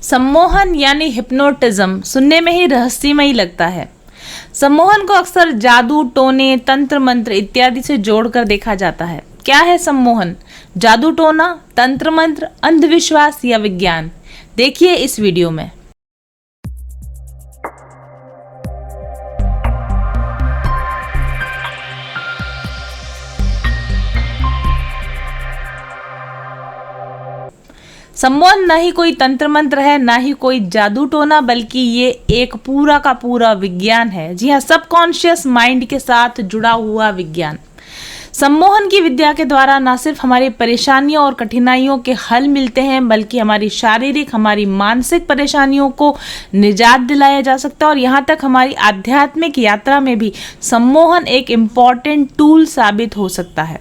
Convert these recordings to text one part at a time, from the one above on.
सम्मोहन यानी हिप्नोटिज्म सुनने में ही रहस्यमयी लगता है। सम्मोहन को अक्सर जादू, टोने, तंत्र मंत्र इत्यादि से जोड़कर देखा जाता है। क्या है सम्मोहन? जादू टोना, तंत्र मंत्र, अंधविश्वास या विज्ञान? देखिए इस वीडियो में। सम्मोहन न ही कोई तंत्र मंत्र है, ना ही कोई जादू टोना, बल्कि ये एक पूरा का पूरा विज्ञान है। जी हाँ, सबकॉन्शियस माइंड के साथ जुड़ा हुआ विज्ञान। सम्मोहन की विद्या के द्वारा न सिर्फ हमारी परेशानियों और कठिनाइयों के हल मिलते हैं, बल्कि हमारी शारीरिक, हमारी मानसिक परेशानियों को निजात दिलाया जा सकता है। और यहाँ तक हमारी आध्यात्मिक यात्रा में भी सम्मोहन एक इम्पॉर्टेंट टूल साबित हो सकता है।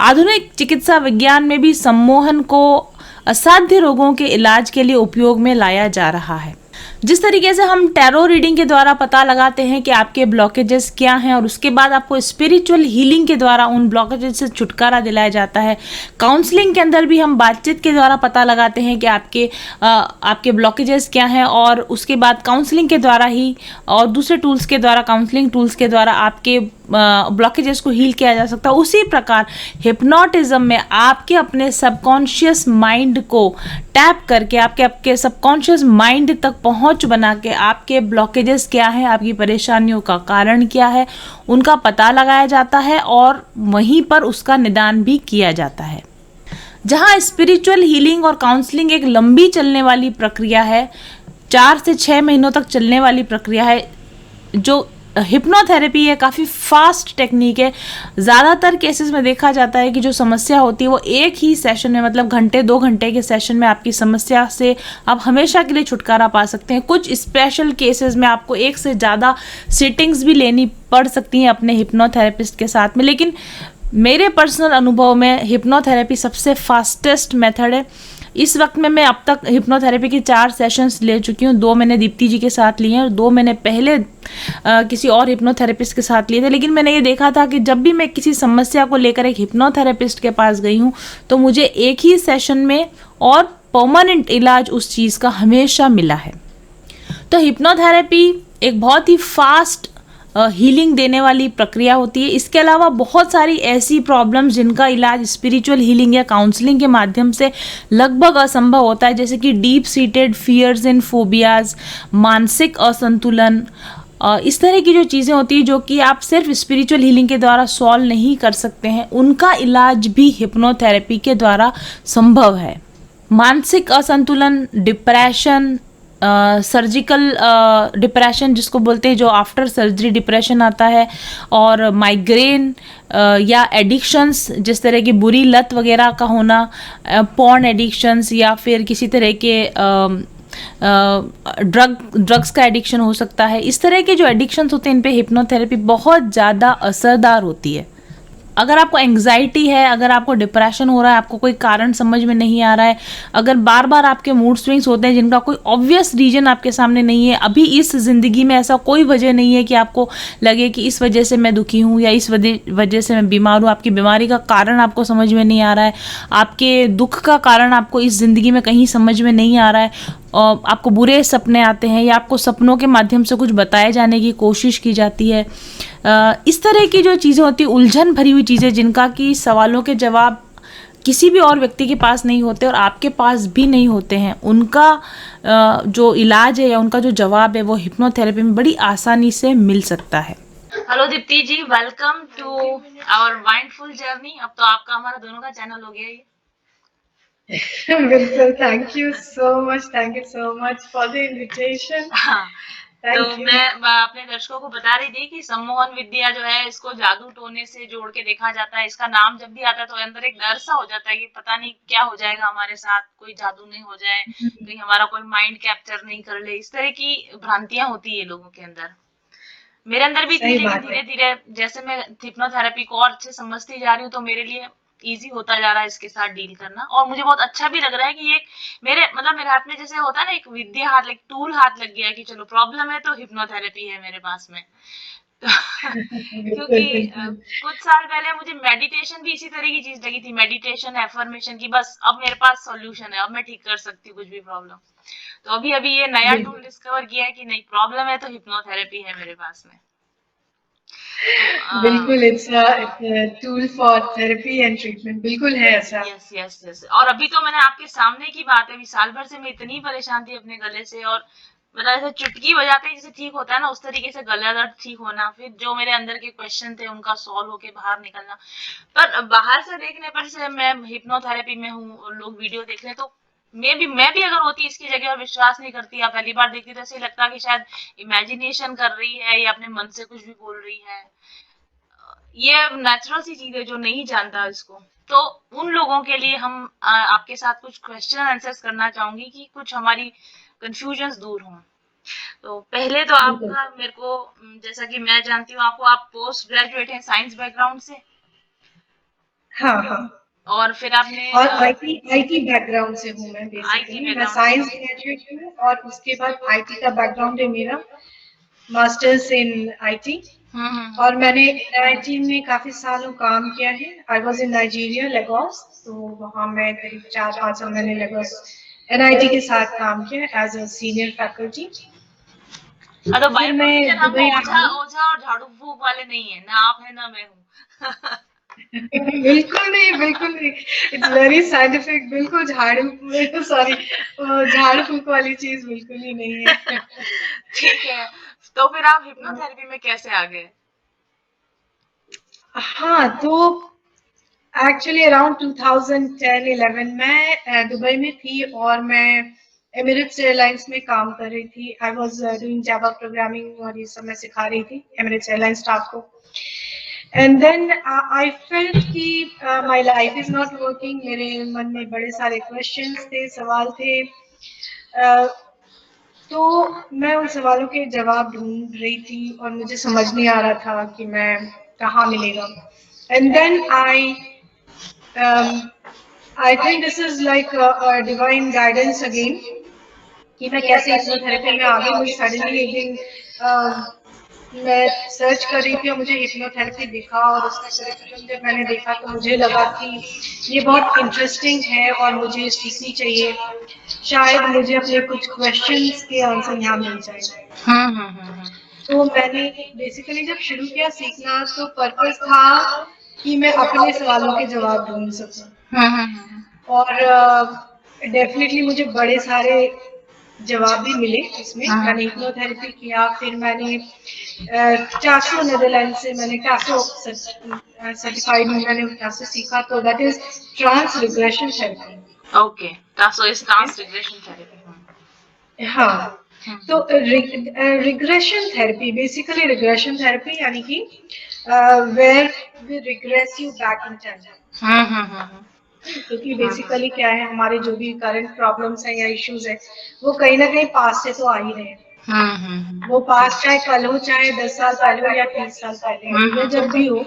आधुनिक चिकित्सा विज्ञान में भी सम्मोहन को असाध्य रोगों के इलाज के लिए उपयोग में लाया जा रहा है। जिस तरीके से हम टैरो रीडिंग के द्वारा पता लगाते हैं कि आपके ब्लॉकेजेस क्या हैं, और उसके बाद आपको स्पिरिचुअल हीलिंग के द्वारा उन ब्लॉकेजेस से छुटकारा दिलाया जाता है। काउंसलिंग के अंदर भी हम बातचीत के द्वारा पता लगाते हैं कि आपके ब्लॉकेजेस क्या हैं, और उसके बाद काउंसलिंग के द्वारा ही और दूसरे टूल्स के द्वारा, काउंसलिंग टूल्स के द्वारा आपके ब्लॉकेजेस को हील किया जा सकता है। उसी प्रकार हिप्नोटिज्म में आपके अपने सबकॉन्शियस माइंड को टैप करके आपके सबकॉन्शियस माइंड तक पहुंच बना के आपके ब्लॉकेजेस क्या है, आपकी परेशानियों का कारण क्या है, उनका पता लगाया जाता है और वहीं पर उसका निदान भी किया जाता है। जहां स्पिरिचुअल हीलिंग और काउंसलिंग एक लंबी चलने वाली प्रक्रिया है, 4 से 6 महीनों तक चलने वाली प्रक्रिया है, जो हिप्नोथेरेपी है काफ़ी फास्ट टेक्निक है। ज़्यादातर केसेस में देखा जाता है कि जो समस्या होती है वो एक ही सेशन में, मतलब घंटे 2 घंटे के सेशन में आपकी समस्या से आप हमेशा के लिए छुटकारा पा सकते हैं। कुछ स्पेशल केसेस में आपको एक से ज़्यादा सिटिंग्स भी लेनी पड़ सकती हैं अपने हिप्नोथेरेपिस्ट के साथ में, लेकिन मेरे पर्सनल अनुभव में हिप्नोथेरेपी सबसे फास्टेस्ट मेथड है। इस वक्त में मैं अब तक हिप्नोथेरेपी के 4 सेशंस ले चुकी हूँ। 2 मैंने दीप्ति जी के साथ लिए हैं और 2 मैंने पहले किसी और हिप्नोथेरेपिस्ट के साथ लिए थे। लेकिन मैंने ये देखा था कि जब भी मैं किसी समस्या को लेकर एक हिप्नोथेरेपिस्ट के पास गई हूँ तो मुझे एक ही सेशन में और परमानेंट इलाज उस चीज़ का हमेशा मिला है। तो हिप्नोथेरेपी एक बहुत ही फास्ट हीलिंग देने वाली प्रक्रिया होती है। इसके अलावा बहुत सारी ऐसी प्रॉब्लम्स जिनका इलाज स्पिरिचुअल हीलिंग या काउंसलिंग के माध्यम से लगभग असंभव होता है, जैसे कि deep seated fears and phobias, मानसिक असंतुलन, इस तरह की जो चीज़ें होती हैं जो कि आप सिर्फ स्पिरिचुअल हीलिंग के द्वारा सॉल्व नहीं कर सकते हैं, उनका इलाज भी हिप्नोथेरेपी के द्वारा संभव है। मानसिक असंतुलन, डिप्रेशन, सर्जिकल डिप्रेशन जिसको बोलते हैं, जो आफ्टर सर्जरी डिप्रेशन आता है, और माइग्रेन या एडिक्शंस जिस तरह की बुरी लत वगैरह का होना, पॉर्न एडिक्शंस, या फिर किसी तरह के ड्रग्स का एडिक्शन हो सकता है। इस तरह के जो एडिक्शंस होते हैं इन पे हिप्नोथेरेपी बहुत ज़्यादा असरदार होती है। अगर आपको एंग्जाइटी है, अगर आपको डिप्रेशन हो रहा है, आपको कोई कारण समझ में नहीं आ रहा है, अगर बार बार आपके मूड स्विंग्स होते हैं जिनका कोई ऑब्वियस रीजन आपके सामने नहीं है, अभी इस ज़िंदगी में ऐसा कोई वजह नहीं है कि आपको लगे कि इस वजह से मैं दुखी हूँ या इस वजह से मैं बीमार हूँ, आपकी बीमारी का कारण आपको समझ में नहीं आ रहा है, आपके दुख का कारण आपको इस ज़िंदगी में कहीं समझ में नहीं आ रहा है, आपको बुरे सपने आते हैं या आपको सपनों के माध्यम से कुछ बताए जाने की कोशिश की जाती है, इस तरह की जो चीज़ें होती हैं, उलझन भरी हुई चीज़ें जिनका कि सवालों के जवाब किसी भी और व्यक्ति के पास नहीं होते और आपके पास भी नहीं होते हैं, उनका जो इलाज है या उनका जो जवाब है वो हिप्नोथेरेपी में बड़ी आसानी से मिल सकता है। Hello Deepti ji, welcome to our mindful journey. अब तो आपका हमारा दोनों का चैनल हो गया ये। बिल्कुल, thank you so much for the invitation. तो मैं अपने दर्शकों को बता रही थी कि सम्मोहन विद्या जो है इसको जादू टोने से जोड़ के देखा जाता है। इसका नाम जब भी आता है तो अंदर एक डर सा हो जाता है कि पता नहीं क्या हो जाएगा हमारे साथ, कोई जादू नहीं हो जाए, कहीं हमारा कोई माइंड कैप्चर नहीं कर ले, इस तरह की भ्रांतियां होती है लोगों के अंदर। मेरे अंदर भी थी, लेकिन धीरे धीरे जैसे मैं हिप्नोथेरेपी को और अच्छे समझती जा रही हूँ तो मेरे लिए इजी होता जा रहा है इसके साथ डील करना, और मुझे बहुत अच्छा भी लग रहा है कि ये मेरे हाथ में जैसे होता है ना एक विद्या हाथ, एक टूल हाथ लग गया है कि चलो प्रॉब्लम है तो हिप्नोथेरेपी है मेरे पास में। तो क्योंकि कुछ साल पहले मुझे मेडिटेशन भी इसी तरह की चीज लगी थी, मेडिटेशन एफर्मेशन की, बस अब मेरे पास सॉल्यूशन है, अब मैं ठीक कर सकती हूँ कुछ भी प्रॉब्लम। तो अभी अभी ये नया बिल्कुल टूल डिस्कवर किया है कि नहीं, प्रॉब्लम है तो हिप्नोथेरेपी है मेरे पास में। तो बिल्कुल, it's a tool for therapy and treatment, बिल्कुल है ऐसा। Yes yes yes. और अभी तो मैंने आपके सामने की बात है, अभी साल भर से मैं इतनी परेशान थी अपने गले से, और मतलब ऐसे चुटकी बजाते ही जैसे ठीक होता है ना, उस तरीके से गला दर्द ठीक होना, फिर जो मेरे अंदर के क्वेश्चन थे उनका सॉल्व होके बाहर निकलना। पर बाहर से देखने पर से मैं हिप्नोथेरेपी में हूँ, लोग वीडियो देख रहे हैं, तो मैं भी अगर होती इसकी जगह और विश्वास नहीं करती या पहली बार देखती, तो ऐसे लगता कि शायद इमेजिनेशन कर रही है या अपने मन से कुछ भी बोल रही है। ये नेचुरल सी चीज है, जो नहीं जानता इसको। तो उन लोगों के लिए हम आपके साथ कुछ क्वेश्चन आंसर्स करना चाहूंगी कि कुछ हमारी कंफ्यूजन्स दूर हों। तो पहले तो बिल्कुल। आपका मेरे को जैसा कि मैं जानती हूँ आपको, आप पोस्ट ग्रेजुएट हैं साइंस बैकग्राउंड से, हाँ, हाँ। और फिर आपने और आईटी बैकग्राउंड से हूँ मैं आईटी बेसिकली। मैं बैकग्राउंड से। साइंस ग्रेजुएट हूँ और उसके बाद आईटी का बैकग्राउंड है मेरा, मास्टर्स इन आईटी। हम्म। और मैंने एनआईटी में काफी सालों काम किया है। I was in Nigeria, Lagos. तो वहाँ मैं करीब 4-5 साल मैंने लेगोस एनआईटी के साथ काम किया एज अ सीनियर फैकल्टी। तो बाय फिर मैं प्रोफेशन हम दुबई ओझा आई। ओझा और झाड़ू फूक वाले नहीं है ना, आप है ना मैं हूँ। बिल्कुल नहीं, बिल्कुल नहीं। It's very scientific. बिल्कुल झाड़ू सॉरी झाड़ फूक वाली चीज बिल्कुल ही नहीं है। ठीक है। तो फिर आप हिप्नोथेरेपी में कैसे आ गए? हाँ, तो एक्चुअली अराउंड 2010-11 मैं दुबई में थी और मैं एमिरेट्स एयरलाइंस में काम कर रही थी। I was doing Java programming और ये सब मैं सिखा रही थी एमिरेट्स एयरलाइंस स्टाफ को। एंड देन आई फेल्ट कि my life is not working. मेरे मन में बड़े सारे क्वेश्चंस थे, सवाल थे। uh, तो मैं उन सवालों के जवाब ढूंढ रही थी और मुझे समझ नहीं आ रहा था कि मैं कहाँ मिलेगा। And then I think this is like divine guidance again कि मैं कैसे हिप्नोथेरेपी में आ गई। मुझे सडनली एक दिन मैं सर्च कर रही थी और मुझे हिप्नोथेरेपी दिखा और उसका करिकुलम जब मैंने देखा तो मुझे लगा कि ये बहुत इंटरेस्टिंग है और मुझे सीखनी चाहिए। शायद मुझे अपने कुछ क्वेश्चंस के आंसर यहाँ मिल जाए। हम्म। तो मैंने बेसिकली जब शुरू किया सीखना तो पर्पस था कि मैं अपने सवालों के जवाब ढूंढ सकूं। हम्म। और डेफिनेटली मुझे बड़े सारे जवाब भी मिले उसमें। मैंने हिप्नोथेरेपी किया, फिर मैंने टासो नीदरलैंड से मैंने टासो सर्टिफाइड हूँ। मैंने टासो सीखा, तो that is trans regression therapy. Okay, so it's trans regression therapy। हाँ, तो regression therapy basically regression therapy यानी कि where we regress you back in time. Hmm. क्योंकि बेसिकली क्या है, हमारे जो भी करंट प्रॉब्लम्स हैं या इश्यूज हैं वो कहीं ना कहीं पास से तो आ ही रहे हैं। वो पास चाहे कल हो, चाहे 10 साल पहले हो या 30 साल पहले हो या जब भी हो,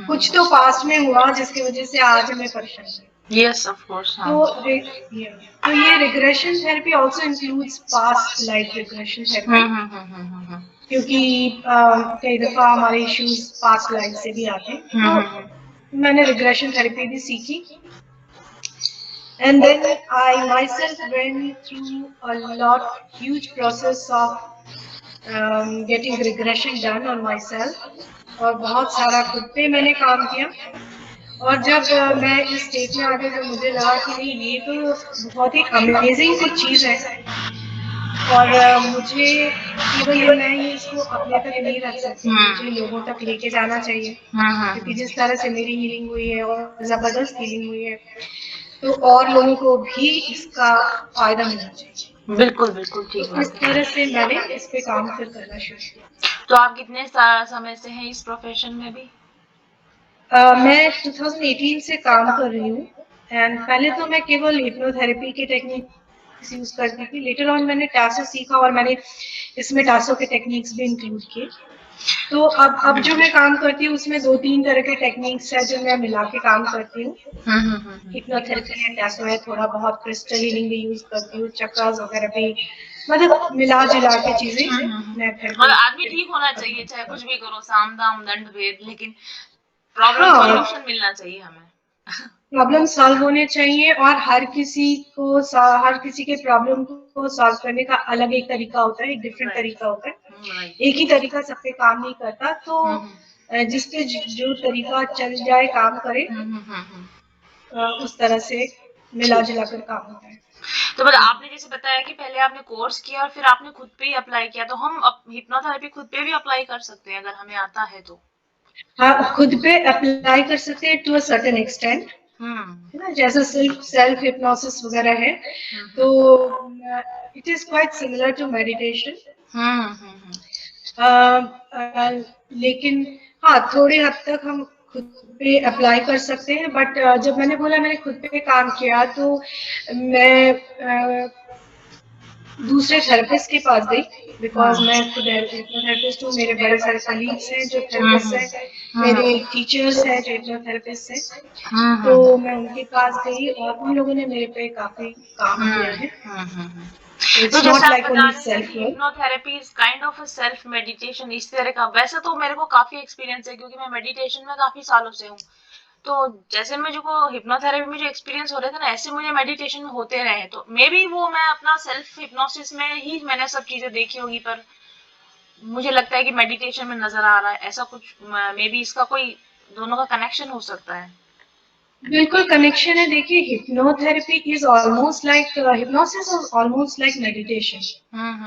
कुछ तो पास्ट में हुआ जिसकी वजह से आज हमें परेशानी है। यस ऑफ कोर्स, हाँ। तो तो ये regression therapy also includes past life regression therapy. क्योंकि कई दफा हमारे इश्यूज पास्ट लाइफ से भी आते हैं। तो मैंने रिग्रेशन थेरेपी भी सीखी। And then I myself went through a huge process of getting regression done on myself। और बहुत सारा खुद पे मैंने काम किया। और जब मैं इस स्टेट में आ गई, जब मुझे लगा कि नहीं ये तो बहुत ही अमेजिंग कुछ चीज है और मुझे केवल मैं ही इसको अपने तक नहीं रख सकती, मुझे लोगों तक लेके जाना चाहिए। क्योंकि जिस तरह से मेरी हीलिंग हुई है और जबरदस्त हीलिंग हुई है, तो और लोगों को भी इसका फायदा मिलना चाहिए। बिल्कुल बिल्कुल, ठीक तो इस बात तरह है। से मैंने इस पे काम फिर करना शुरू किया। तो आप कितने समय से हैं इस प्रोफेशन में भी? मैं 2018 से काम कर रही हूँ। एंड पहले तो मैं केवल हिप्नोथेरेपी के टेक्निक्स यूज करती थी। लेटर ऑन मैंने टासो सीखा और मैंने इसमें टासो के टेक्निक्स भी इंक्लूड किए। तो अब जो मैं काम करती हूँ उसमें 2-3 तरह के टेक्निक्स है जो मैं मिला के काम करती हूँ। हिप्नोथेरेपी है, टासो है, थोड़ा बहुत क्रिस्टल हीलिंग भी यूज करती हूँ, चक्रास वगैरह भी, मतलब मिला जुला के चीजें मैं और थेरेपी। आदमी ठीक होना चाहिए, चाहे कुछ भी करो, साम दाम दंड भेद, लेकिन प्रॉब्लम हाँ, सॉल्यूशन मिलना चाहिए हमें। प्रॉब्लम सॉल्व होने चाहिए, और हर किसी के प्रॉब्लम को सॉल्व करने का अलग एक तरीका होता है, एक डिफरेंट राइट। तरीका होता है। राइट। एक ही तरीका सब पे काम नहीं करता, तो जिसपे जो तरीका चल जाए, काम करे, उस तरह से मिला ठीक। जुला कर काम होता है। तो मतलब आपने जैसे बताया कि पहले आपने कोर्स किया और फिर आपने खुद पे ही अप्लाई किया, तो हम हिप्नोथेरेपी खुद पे भी अप्लाई कर सकते हैं अगर हमें आता है तो? हाँ, खुद पे अप्लाई कर सकते हैं to a certain extent, hmm. है ना, जैसे सेल्फ हिप्नोसिस वगैरह है, तो it is quite similar to meditation. लेकिन हाँ, थोड़े हद तक हम खुद पे अप्लाई कर सकते हैं, बट जब मैंने बोला मैंने खुद पे काम किया, तो मैं दूसरे थेरेपिस्ट के पास गई, बिकॉज मैं खुद हिप्नोथेरेपिस्ट हूँ, मेरे बड़े सारे कलीग्स हैं जो थेरेपिस्ट हैं, मेरे टीचर्स हैं जो हिप्नोथेरेपिस्ट हैं, तो मैं उनके पास गई और उन लोगों ने मेरे पे काफी काम किया है। तो तो इट्स जैसे नॉट आप लाइक बता ओनली रहे थे सेल्फ कि work. Hypnotherapy is kind of a self meditation, इस तरह का, वैसे तो मेरे को काफी एक्सपीरियंस है क्योंकि मैं मेडिटेशन में काफी सालों से हूँ। तो जैसे मुझे को हिप्नोथेरेपी में जो एक्सपीरियंस हो रहे थे ना, ऐसे मुझे मेडिटेशन में होते रहे, तो मे बी वो मैं अपना सेल्फ हिप्नोसिस में ही मैंने सब चीजें देखी होगी, पर मुझे लगता है कि मेडिटेशन में नजर आ रहा है ऐसा कुछ, मे बी इसका कोई दोनों का कनेक्शन हो सकता है। बिल्कुल कनेक्शन है। देखिए, hypnotherapy is almost like hypnosis is almost like meditation,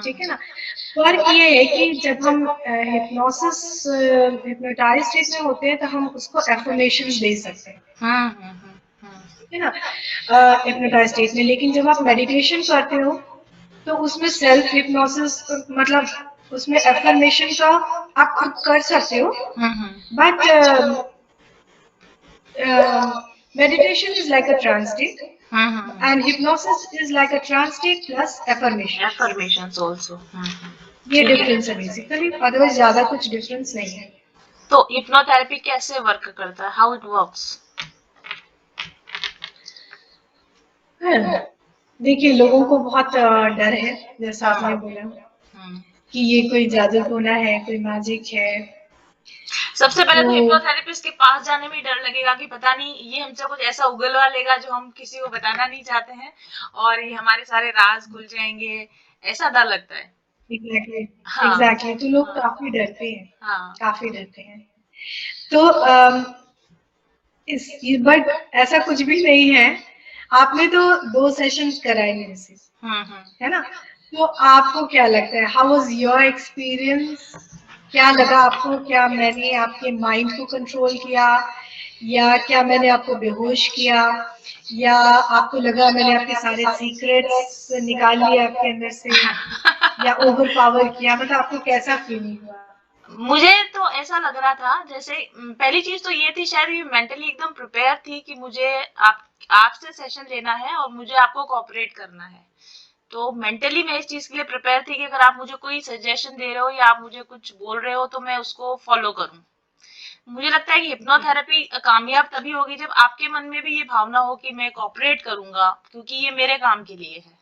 ठीक है ना। फर्क ये है कि जब हम हिप्नोसिस हिप्नोटाइज स्टेट में होते हैं, तो हम उसको एफर्मेशंस दे सकते हैं, ठीक है ना, हिप्नोटाइज स्टेट में। लेकिन जब आप मेडिटेशन करते हो, तो उसमें सेल्फ हिप्नोसिस, मतलब उसमें एफर्मेशन का आप खुद कर सकते हो, but meditation is like a trance state, and hypnosis is like a trance state plus affirmations. Affirmations also. ये ठीक है। डिफरेंस है बेसिकली, अदरवाइज ज्यादा कुछ डिफरेंस नहीं है। तो हिप्नोथेरेपी कैसे वर्क करता है, हाउ इट वर्क्स? हाँ, देखिए, लोगों को बहुत डर है, जैसा आपने बोला कि ये कोई जादू टोना है, कोई मैजिक है। सबसे पहले तो तो हिप्नोथेरेपिस्ट के पास जाने में डर लगेगा कि पता नहीं ये हमसे कुछ ऐसा उगलवा लेगा जो हम किसी को बताना नहीं चाहते हैं, और ये हमारे सारे राज खुल जाएंगे, ऐसा डर लगता है। एग्जैक्टली, हाँ। एग्जैक्टली, तो लोग हाँ। काफी डरते हैं, हाँ। काफी डरते हैं। तो बट ऐसा कुछ भी नहीं है। आपने तो 2 सेशंस कराए मेरे से, है ना, तो आपको क्या लगता है, हाउ वाज योर एक्सपीरियंस? क्या लगा आपको? क्या मैंने आपके माइंड को कंट्रोल किया, या क्या मैंने आपको बेहोश किया, या आपको लगा मैंने आपके सारे सीक्रेट्स निकाल लिए आपके अंदर से, या ओवर पावर किया? मतलब आपको कैसा फीलिंग हुआ? मुझे तो ऐसा लग रहा था जैसे, पहली चीज तो ये थी, शायद ये मेंटली एकदम प्रिपेयर थी कि मुझे आपसे सेशन लेना है और मुझे आपको कोऑपरेट करना है। तो मेंटली मैं इस चीज के लिए प्रिपेयर थी कि अगर आप मुझे कोई सजेशन दे रहे हो या आप मुझे कुछ बोल रहे हो तो मैं उसको फॉलो करूं। मुझे लगता है कि हिप्नोथेरेपी कामयाब तभी होगी जब आपके मन में भी ये भावना हो कि मैं कोऑपरेट करूंगा क्योंकि ये मेरे काम के लिए है।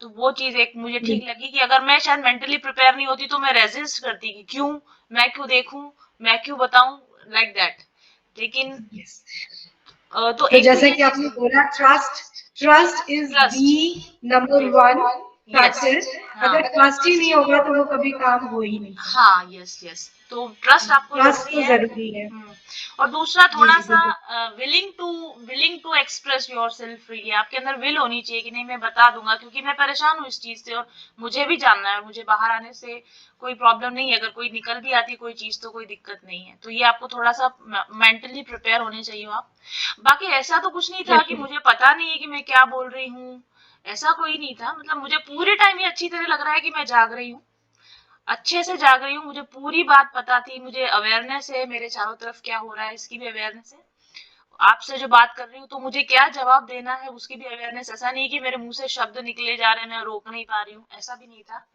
तो वो चीज एक मुझे ठीक लगी कि अगर मैं शायद मेंटली प्रिपेयर नहीं होती तो मैं रेजिस्ट करती कि क्यों, मैं क्यों देखूं, मैं क्यों बताऊं, लाइक दैट। लेकिन Yes. तो तो एक तो जैसा ये कि चीज, आपने बोला, trust, trust is trust. The number one yes. Factor. हाँ। अगर ट्रस्ट ही नहीं होगा, तो वो कभी काम हो ही नहीं सकता। हाँ, यस यस, तो ट्रस्ट आपको ट्रस्ट जरूरी तो है। जरूरी है। और दूसरा जी थोड़ा जी, सा बिल्कुल। Willing to express yourself freely, आपके अंदर विल होनी चाहिए कि नहीं मैं बता दूंगा क्योंकि मैं परेशान हूँ इस चीज से और मुझे भी जानना है, मुझे बाहर आने से कोई प्रॉब्लम नहीं है, अगर कोई निकल भी आती कोई चीज तो कोई दिक्कत नहीं है। तो ये आपको थोड़ा सा मेंटली प्रिपेयर होने चाहिए आप। बाकी ऐसा तो कुछ नहीं था कि बिल्कुल। मुझे पता नहीं है कि मैं क्या बोल रही हूँ, ऐसा कोई नहीं था। मतलब मुझे पूरे टाइम ये अच्छी तरह लग रहा है कि मैं जाग रही हूँ, अच्छे से जाग रही हूँ, मुझे पूरी बात पता थी, मुझे अवेयरनेस है मेरे चारों तरफ क्या हो रहा है इसकी भी अवेयरनेस है, आपसे जो बात कर रही हूँ तो मुझे क्या जवाब देना है उसकी भी अवेयरनेस। ऐसा नहीं कि मेरे मुंह से शब्द निकले जा रहे हैं मैं रोक नहीं पा रही हूँ, ऐसा भी नहीं था।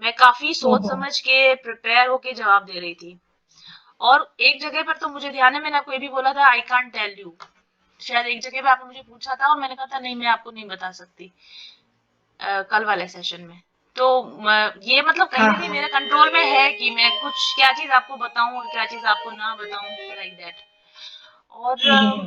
मैं काफी सोच ओहो। समझ के प्रिपेयर होके जवाब दे रही थी। और एक जगह पर तो मुझे ध्यान है, मैंने आपको ये भी बोला था आई कांट टेल यू, शायद एक जगह पे आपने मुझे पूछा था और मैंने कहा था नहीं मैं आपको नहीं बता सकती, कल वाले सेशन में। तो ये मतलब कहीं हाँ ना कहीं हाँ। मेरे कंट्रोल में है कि मैं कुछ क्या चीज आपको बताऊं और क्या चीज आपको ना बताऊं, लाइक दैट। और हम्म,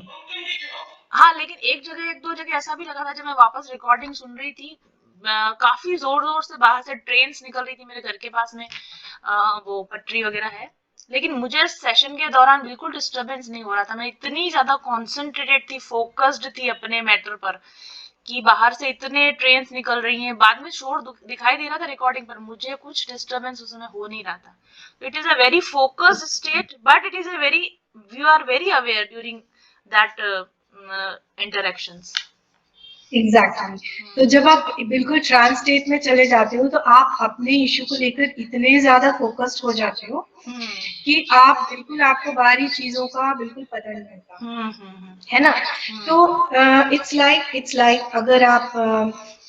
हाँ, लेकिन एक दो जगह ऐसा भी लगा था जब मैं वापस रिकॉर्डिंग सुन रही थी, काफी जोर जोर से बाहर से ट्रेन्स निकल रही थी मेरे घर के पास में, वो पटरी वगैरह है, लेकिन मुझे सेशन के दौरान बिल्कुल डिस्टरबेंस नहीं हो रहा था। मैं इतनी ज्यादा कॉन्सेंट्रेटेड थी, फोकस्ड थी अपने मैटर पर, कि बाहर से इतने ट्रेन्स निकल रही हैं, बाद में शोर दिखाई दे रहा था रिकॉर्डिंग पर, मुझे कुछ डिस्टरबेंस उस समय हो नहीं रहा था। तो it is a very focused state, but it is a very, you are very aware during that interactions. Exactly तो जब आप बिल्कुल ट्रांस स्टेट में चले जाते हो तो आप अपने इश्यू को लेकर इतने ज्यादा फोकस्ड हो जाते हो कि आप बिल्कुल, आपको बाहरी चीजों का बिल्कुल पता नहीं लगता, है ना। तो इट्स लाइक अगर आप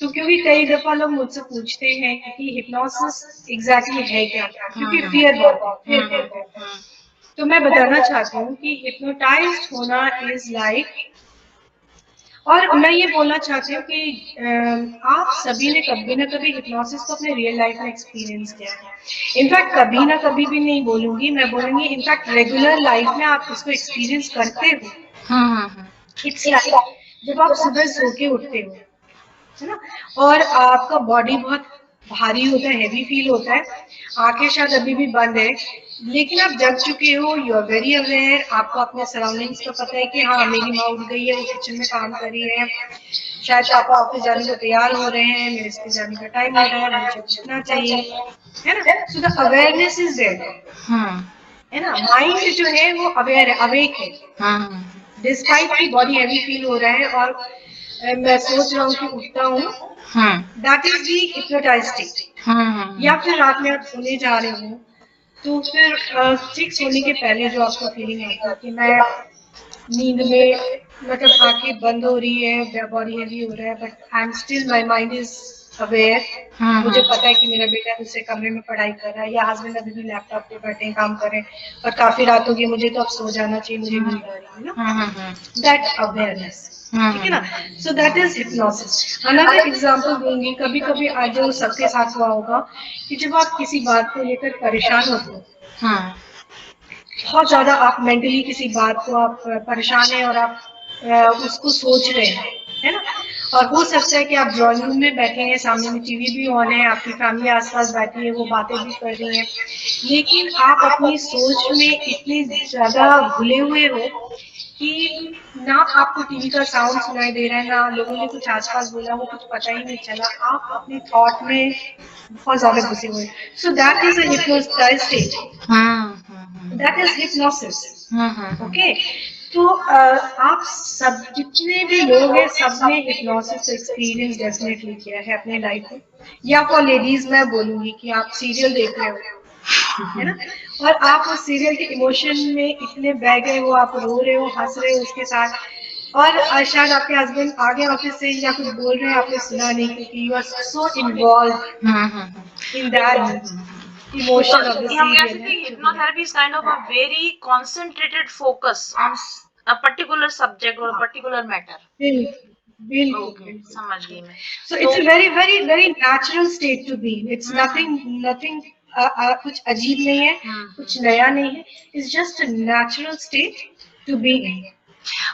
तो क्योंकि कई दफा लोग मुझसे पूछते हैं कि हिप्नोसिस एग्जैक्टली है क्या, क्योंकि फियर बहुत है, फियर तो मैं बताना चाहती हूँ कि हिप्नोटाइज्ड होना इज लाइक, और मैं ये बोलना चाहती हूँ कि आप सभी ने कभी ना कभी हिप्नोसिस को अपने रियल लाइफ में एक्सपीरियंस किया है। इनफैक्ट कभी ना कभी भी नहीं बोलूंगी, मैं बोलूंगी इनफैक्ट रेगुलर लाइफ में आप इसको एक्सपीरियंस करते हो। इट्स लाइक जब आप सुबह सो के उठते हो, है ना, और आपका बॉडी बहुत भारी होता है, हैवी फील होता है, आंखें शायद अभी भी बंद है, लेकिन आप जग चुके हो, यू आर वेरी अवेयर, आपको अपने सराउंडिंग्स का पता है कि हाँ मेरी माँ उठ गई है, वो किचन में काम कर रही है, शायद पापा ऑफिस जाने को तैयार हो रहे हैं, मेरे स्कूल जाने का टाइम हो रहा है, मुझे उठना चाहिए, है ना। So the awareness is there, है ना, माइंड जो है वो अवेयर है, अवेक है, डिस्पाइट की बॉडी हैवी फील हो रहा है और मैं सोच रहा हूँ कि उठता हूँ, that is the hypnotised state. या फिर रात में आप सोने जा रहे हो तो फिर ठीक सोने के पहले जो आपको फीलिंग आती है कि मैं नींद में, मतलब आंखें बंद हो रही है, बॉडी हैवी हो रहा है, but I am still, my mind is aware, मुझे पता है कि मेरा बेटा दूसरे कमरे में पढ़ाई कर रहा है, या हस्बैंड अभी भी लैपटॉप पे बैठे हैं, काम कर रहे हैं, और काफी रात हो गई, मुझे तो अब सो जाना चाहिए, मुझे नींद आ रही है ना, दैट अवेयरनेस, ठीक है ना। So that is hypnosis. Another example दूंगी, कभी कभी आज जो सबके साथ हुआ होगा कि जब आप किसी बात को लेकर परेशान होते हो, बहुत ज्यादा आप मेंटली किसी बात को आप परेशान है और आप उसको सोच रहे हैं, है ना, और हो सकता है कि आप ड्राइंग रूम में बैठे हैं, सामने में टीवी भी ऑन है, आपकी फैमिली आसपास बैठी है, वो बातें भी कर रही हैं, लेकिन आप अपनी सोच में इतने ज्यादा घुले हुए हो कि ना आपको टीवी का साउंड सुनाई दे रहा है, ना लोगों ने कुछ आसपास बोला, वो कुछ पता ही नहीं चला, आप अपने थॉट में बहुत ज्यादा घुसे हुए। So that is a hypnotised state, that is hypnosis, okay. तो आप सब जितने भी लोग हैं, सबने हिप्नोसिस एक्सपीरियंस डेफिनेटली किया है अपने लाइफ में। या फॉर लेडीज मैं बोलूंगी कि आप सीरियल देख रहे हो, है ना, और आप उस सीरियल के इमोशन में इतने बह गए हो, आप रो रहे हो, हंस रहे हो उसके साथ, और शायद आपके हस्बैंड आ गए ऑफिस से या कुछ बोल रहे हैं, आपने सुना नहीं, क्योंकि you are so involve in that emotion of the हम कह serial सकते है। हैं hypnotherapy is kind of a very concentrated focus on a particular subject or a particular matter. बिल्कुल Okay, बिल्कुल समझ गई मैं। So it's a very very very natural state to be, it's nothing nothing, कुछ अजीब नहीं है, कुछ नया नहीं है, it's just a natural state to be in,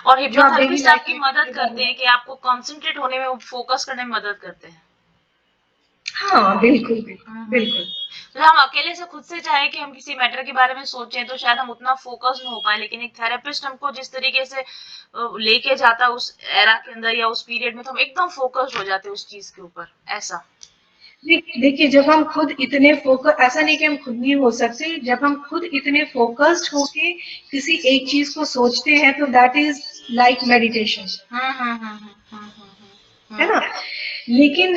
और जो आप डेली हिप्नोथेरेपिस्ट लाइफ आपकी में मदद करते हैं कि आपको कंसंट्रेट होने में, फोकस करने में मदद करते हैं। हाँ बिल्कुल बिल्कुल बिल्कुल। तो हम अकेले से खुद से चाहे कि हम किसी मैटर के बारे में सोचें तो शायद हम उतना फोकस नहीं हो पाए, लेकिन एक थेरेपिस्ट हमको जिस तरीके से लेके जाता है उस एरा के अंदर या उस पीरियड में, तो हम एकदम फोकस्ड हो जाते हैं उस चीज के ऊपर, ऐसा। देखिए जब हम खुद इतने फोकस, ऐसा नहीं कि हम खुद नहीं हो सकते, जब हम खुद इतने फोकस्ड होके किसी एक चीज को सोचते हैं तो दैट इज लाइक मेडिटेशन, है ना। लेकिन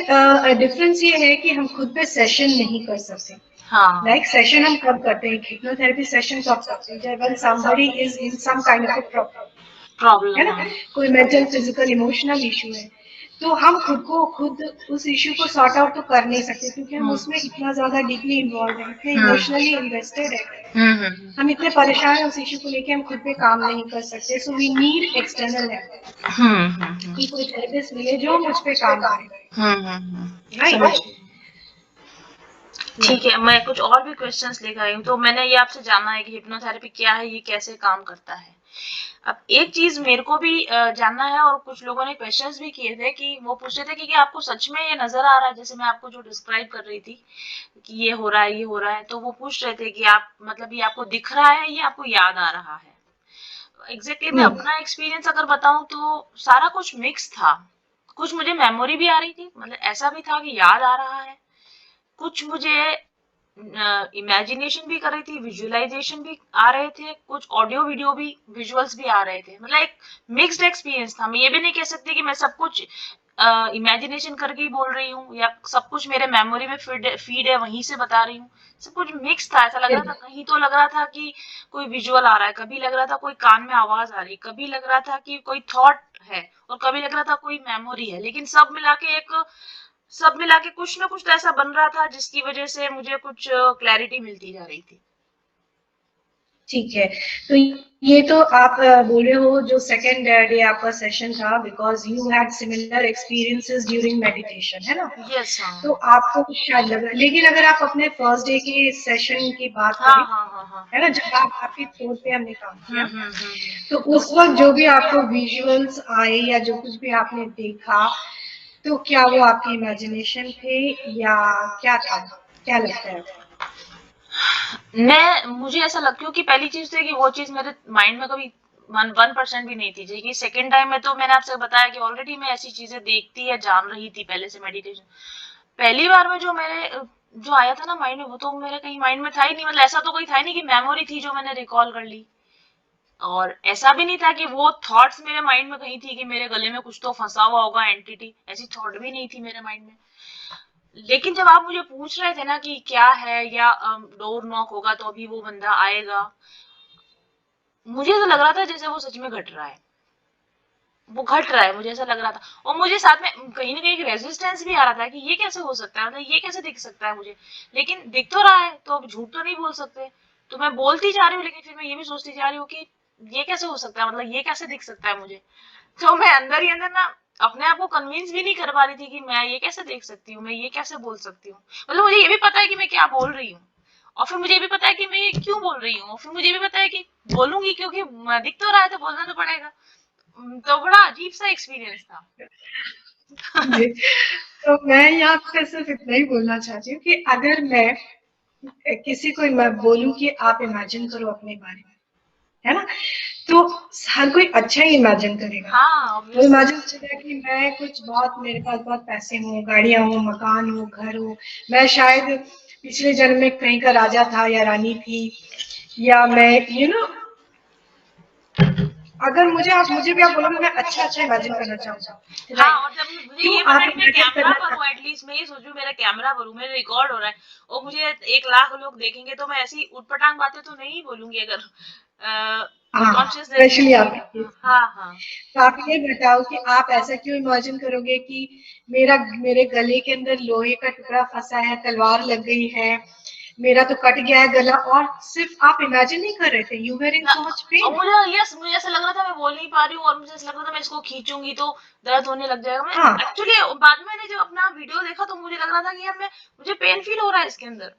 डिफरेंस ये है कि हम खुद पे सेशन नहीं कर सकते। लाइक सेशन हम कब करते हैं, हिप्नोथेरेपी सेशन कब करते हैं, जब when somebody is in some kind of a problem, है ना, कोई मेंटल फिजिकल इमोशनल इशू है, तो हम खुद उस इशू को सॉर्ट आउट तो कर नहीं सकते, क्योंकि हम उसमें इतना ज्यादा डीपली इन्वॉल्व है, इतने इमोशनली इन्वेस्टेड है, हम इतने परेशान हैं उस इशू को लेके, हम खुद पे काम नहीं कर सकते, so we need external help, कि कोई थेरेपिस्ट मिले जो मुझ पे काम करे, राइट। ठीक है, मैं कुछ और भी क्वेश्चंस लेकर आई हूँ। तो मैंने ये आपसे जाना है कि हिप्नोथेरेपी क्या है, ये कैसे काम करता है। अब एक चीज मेरे को भी जानना है, और कुछ लोगों ने क्वेश्चंस भी किए थे कि वो पूछ रहे थे कि आपको सच में ये नजर आ रहा है, जैसे मैं आपको जो डिस्क्राइब कर रही थी कि ये हो रहा है, ये हो रहा है, तो वो पूछ रहे थे कि आप मतलब ये आपको दिख रहा है, ये आपको याद आ रहा है। एग्जैक्टली मैं अपना एक्सपीरियंस अगर बताऊं तो सारा कुछ मिक्स था। कुछ मुझे मेमोरी भी आ रही थी, मतलब ऐसा भी था कि याद आ रहा है, कुछ मुझे इमेजिनेशन भी कर रही थी, विजुअलाइजेशन भी आ रहे थे, कुछ ऑडियो वीडियो भी, विजुअल्स भी आ रहे थे। मतलब एक मिक्स्ड एक्सपीरियंस था। मैं ये भी नहीं कह सकती कि मैं सब कुछ इमेजिनेशन करके ही बोल रही हूँ या सब कुछ मेरे मेमोरी में फीड है वहीं से बता रही हूँ। सब कुछ मिक्स था। ऐसा लग रहा था, कहीं तो लग रहा था कि कोई विजुअल आ रहा है, कभी लग रहा था कोई कान में आवाज आ रही, कभी लग रहा था कि कोई थॉट है, और कभी लग रहा था कोई मेमोरी है। लेकिन सब मिला के कुछ ना कुछ तो ऐसा बन रहा था जिसकी वजह से मुझे कुछ क्लैरिटी मिलती जा रही थी। ठीक है, तो ये तो आप बोल रहे हो जो सेकेंड डे आपका सेशन था, because you had similar experiences during meditation, है ना? यस। हाँ तो आपको कुछ शायद लग रहा है, लेकिन अगर आप अपने फर्स्ट डे के सेशन की बात हाँ करें, हाँ हाँ हाँ। है ना, जब आपके थ्रोट पे हमने काम किया, हम्म। तो उस वक्त जो भी आपको विजुअल्स आए या जो कुछ भी आपने देखा, तो क्या वो आपकी इमेजिनेशन थे या क्या था? क्या लगता है आपको? मुझे ऐसा लगता है कि पहली चीज थी कि वो चीज मेरे माइंड में कभी 1% भी नहीं थी। जैसे सेकेंड टाइम में तो मैंने आपसे बताया कि ऑलरेडी मैं ऐसी चीजें देखती या जान रही थी पहले से मेडिटेशन। पहली बार में जो आया था ना माइंड में, वो तो मेरे कहीं माइंड में था ही नहीं। मतलब ऐसा तो कोई था ही नहीं कि मेमोरी थी जो मैंने रिकॉल कर ली। और ऐसा भी नहीं था कि वो थॉट्स मेरे माइंड में कहीं थी कि मेरे गले में कुछ तो फंसा हुआ होगा एंटिटी, ऐसी थॉट भी नहीं थी मेरे माइंड में। लेकिन जब आप मुझे पूछ रहे थे ना कि क्या है, या डोर नॉक होगा तो अभी वो बंदा आएगा, मुझे तो लग रहा था जैसे वो सच में घट रहा है, वो घट रहा है, मुझे ऐसा लग रहा था। और मुझे साथ में कहीं ना कहीं रेजिस्टेंस भी आ रहा था कि ये कैसे हो सकता है, मतलब ये कैसे दिख सकता है मुझे। लेकिन दिख तो रहा है, तो अब झूठ तो नहीं बोल सकते। तो मैं बोलती जा रही हूँ, लेकिन फिर मैं ये भी सोचती जा रही हूँ कि ये कैसे हो सकता है, मतलब ये कैसे दिख सकता है मुझे। तो मैं अंदर ही अंदर ना अपने आप को कन्विंस भी नहीं कर पा रही थी कि मैं ये कैसे देख सकती हूँ, मैं ये कैसे बोल सकती हूँ। मतलब मुझे ये भी पता है कि मैं क्या बोल रही हूँ, और फिर मुझे ये भी पता है कि मैं ये क्यों बोल रही हूँ, और फिर मुझे भी पता है कि बोलूंगी क्योंकि दिख तो रहा है तो बोलना तो पड़ेगा। तो बड़ा अजीब सा एक्सपीरियंस था। जी, तो मैं यहाँ पे सिर्फ इतना ही बोलना चाहती हूँ कि अगर मैं किसी को मैं बोलूँ कि आप इमेजिन करो अपने बारे में, है ना, तो हर कोई अच्छा ही इमेजिन करेगा। हाँ वो ऑब्वियसली। इमेजिन करेगा कि मैं कुछ बहुत, मेरे पास बहुत पैसे हों, गाड़ियां हों, मकान हो, घर हो, मैं शायद पिछले जन्म में कहीं का राजा था या रानी थी, या मैं अगर मुझे भी आप बोलोगे, मैं अच्छा अच्छा इमेजिन करना चाहूंगा, हाँ, राइट? और जब मुझे तो ये आप पता है कि मैं इमेजिन कैमरा करना पर हूँ, एटलीस्ट मैं ये सोचूं मेरा कैमरा पर हूँ, मेरा रिकॉर्ड हो रहा है, और मुझे 1 लाख लोग देखेंगे, तो मैं ऐसी उटपटांग बातें तो नहीं बोलूंगी अगर हाँ, कॉन्शियसनेस में स्पेशली होगी। आपके केस में। हाँ हाँ। तो आप ये बताओ कि आप ऐसा क्यों इमेजिन करोगे कि मेरे गले के अंदर लोहे का टुकड़ा फंसा है, तलवार लग गई है, मेरा तो कट गया है गला, और सिर्फ आप इमेजिन नहीं कर रहे थे, यू वर इन ना, सो मच और पेन। मुझे ऐसा लग रहा था मैं बोल नहीं पा रही हूँ, और मुझे ऐसा लग रहा था मैं इसको खींचूंगी तो दर्द होने लग जाएगा। मैं हाँ, एक्चुअली बाद में मैंने जब अपना वीडियो देखा तो मुझे लग रहा था कि यार मैं मुझे पेन फील हो रहा है इसके अंदर।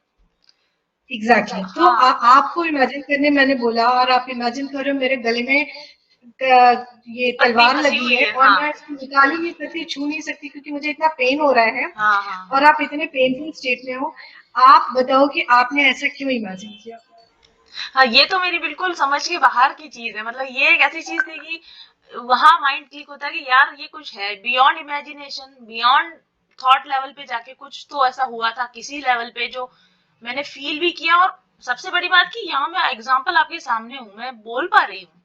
Exactly exactly. तो हाँ। आपको इमेजिन करने मैंने बोला, और आप इमेजिन कर रहे हो मेरे गले में ये हड्डी तलवार फंसी लगी हुई है, है। और हाँ मैं इसको निकाल ही नहीं सकती, छू नहीं सकती, क्योंकि मुझे इतना पेन हो रहा है, हाँ हाँ और हाँ। आप इतने पेनफुल स्टेट में हो। आप बताओ कि आपने ऐसा क्यों इमेजिन किया? हाँ, ये तो मेरी बिल्कुल समझ के बाहर की चीज है। मतलब ये एक ऐसी चीज थी कि वहां माइंड क्लिक होता है कि यार ये कुछ है beyond imagination, beyond thought level पे जाके कुछ तो ऐसा हुआ था किसी लेवल पे जो मैंने फील भी किया। और सबसे बड़ी बात कि यहाँ मैं एग्जाम्पल आपके सामने हूँ, मैं बोल पा रही हूँ।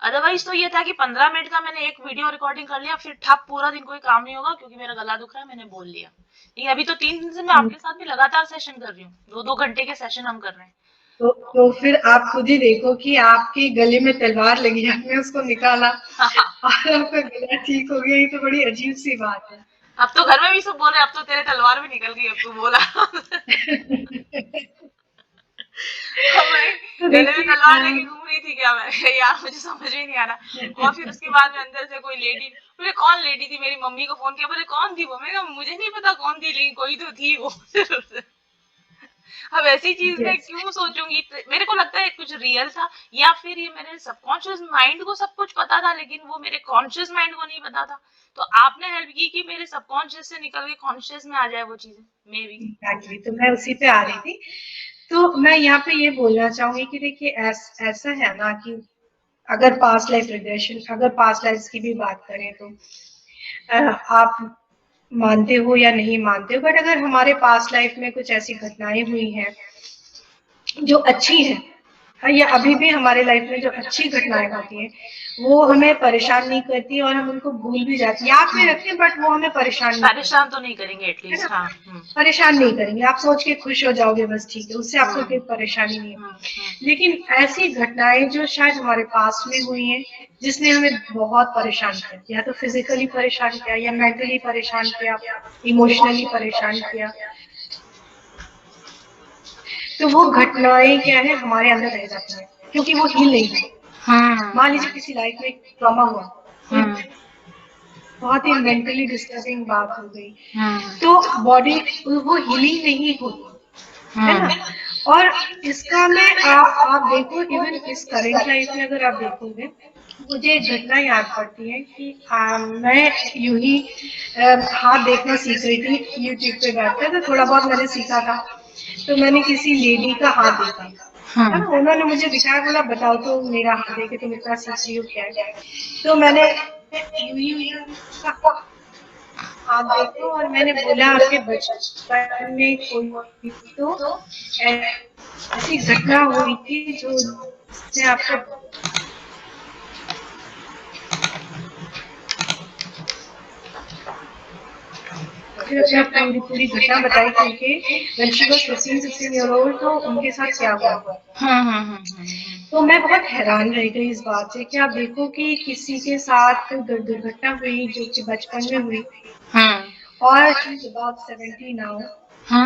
अदरवाइज तो ये था कि 15 मिनट का मैंने एक वीडियो रिकॉर्डिंग कर लिया, फिर ठप पूरा दिन कोई काम नहीं होगा क्योंकि मेरा गला दुख रहा है, मैंने बोल लिया। लेकिन अभी तो 3 दिन से मैं आपके साथ भी लगातार सेशन कर रही हूँ, 2-2 घंटे के सेशन हम कर रहे हैं। तो फिर आप खुद ही देखो कि आपके गले में तलवार लगी, आपने उसको निकाला और आपका गला ठीक हो गया, ये तो बड़ी अजीब सी बात है। अब तो घर में भी सब बोल रहे अब तो तेरे तलवार भी निकल गई, अब तू बोला। मैं तो गले में देखिए तलवार लेके घूम रही थी क्या मैं? यार मुझे समझ में नहीं आ रहा। और फिर उसके बाद में अंदर से कोई लेडी, बोले कौन लेडी थी, मेरी मम्मी को फोन किया, बोले कौन थी वो, मैं कहा मुझे नहीं पता कौन थी, लेकिन कोई तो थी वो। अब ऐसी चीज मैं Yes. क्यों सोचूंगी? मेरे को लगता है कुछ रियल था, या फिर ये मेरे सबकॉन्शियस माइंड को सब कुछ पता था लेकिन वो मेरे कॉन्शियस माइंड को नहीं पता था। तो आपने हेल्प की कि मेरे सबकॉन्शियस से निकल के कॉन्शियस में आ जाए वो चीजें, मे बी। एग्जैक्टली, तो मैं उसी पे आ रही थी। तो मैं यहाँ पे ये बोलना चाहूंगी कि देखिए ऐसा है ना कि अगर पास्ट लाइफ रिग्रेशन, अगर पास्ट लाइफ की भी बात करें तो आप मानते हो या नहीं मानते हो, बट अगर हमारे पास्ट लाइफ में कुछ ऐसी घटनाएं हुई हैं जो अच्छी हैं, या अभी भी हमारे लाइफ में जो अच्छी घटनाएं होती हैं वो हमें परेशान नहीं करती और हम उनको भूल भी जाते हैं, याद में रखते हैं बट वो हमें परेशान नहीं करती, परेशान तो नहीं करेंगे है एटलीस्ट, ना। हाँ। परेशान नहीं करेंगे, आप सोच के खुश हो जाओगे बस, ठीक है, उससे आपको कोई हम्म परेशानी नहीं है। हम्म लेकिन ऐसी घटनाएं जो शायद हमारे पास्ट में हुई हैं जिसने हमें बहुत परेशान किया, या तो फिजिकली परेशान किया या मेंटली परेशान किया, इमोशनली परेशान किया, तो वो घटनाएं क्या है हमारे अंदर रह जाती हैं क्योंकि वो हील नहीं हुई। मान लीजिए किसी लाइफ में ट्रॉमा हुआ, कोई बहुत ही मेंटली डिस्टर्बिंग बात हो गई, तो बॉडी वो हीलिंग नहीं होती, है ना। और इसका मैं आप देखो, इवन इस करंट लाइफ में अगर आप देखोगे, मुझे एक घटना याद पड़ती है कि मैं यूं ही हाथ देखना सीख रही थी, यूट्यूब पे बैठकर, तो थोड़ा बहुत मैंने सीखा था। तो मैंने किसी लेडी का हाथ देखा, है ना, उन्होंने मुझे दिखाया, बोला बताओ तो मेरा हाथ देखे तुम इतना सीख रही हो क्या है। तो मैंने यूं ही उसका हाथ देखा और मैंने बोला आपके बचपन में कोई तो ऐसी घटना हुई थी जो जिसने आपको, फिर अपने पूरी पूरी घटना बताई कि उनके when she was 15-16 year old, तो उनके साथ क्या हुआ। तो मैं बहुत हैरान रह गई इस बात से कि आप देखो कि किसी के साथ दुर्घटना हुई जो कि बचपन में हुई, और शी इज अबाउट 70 नाउ,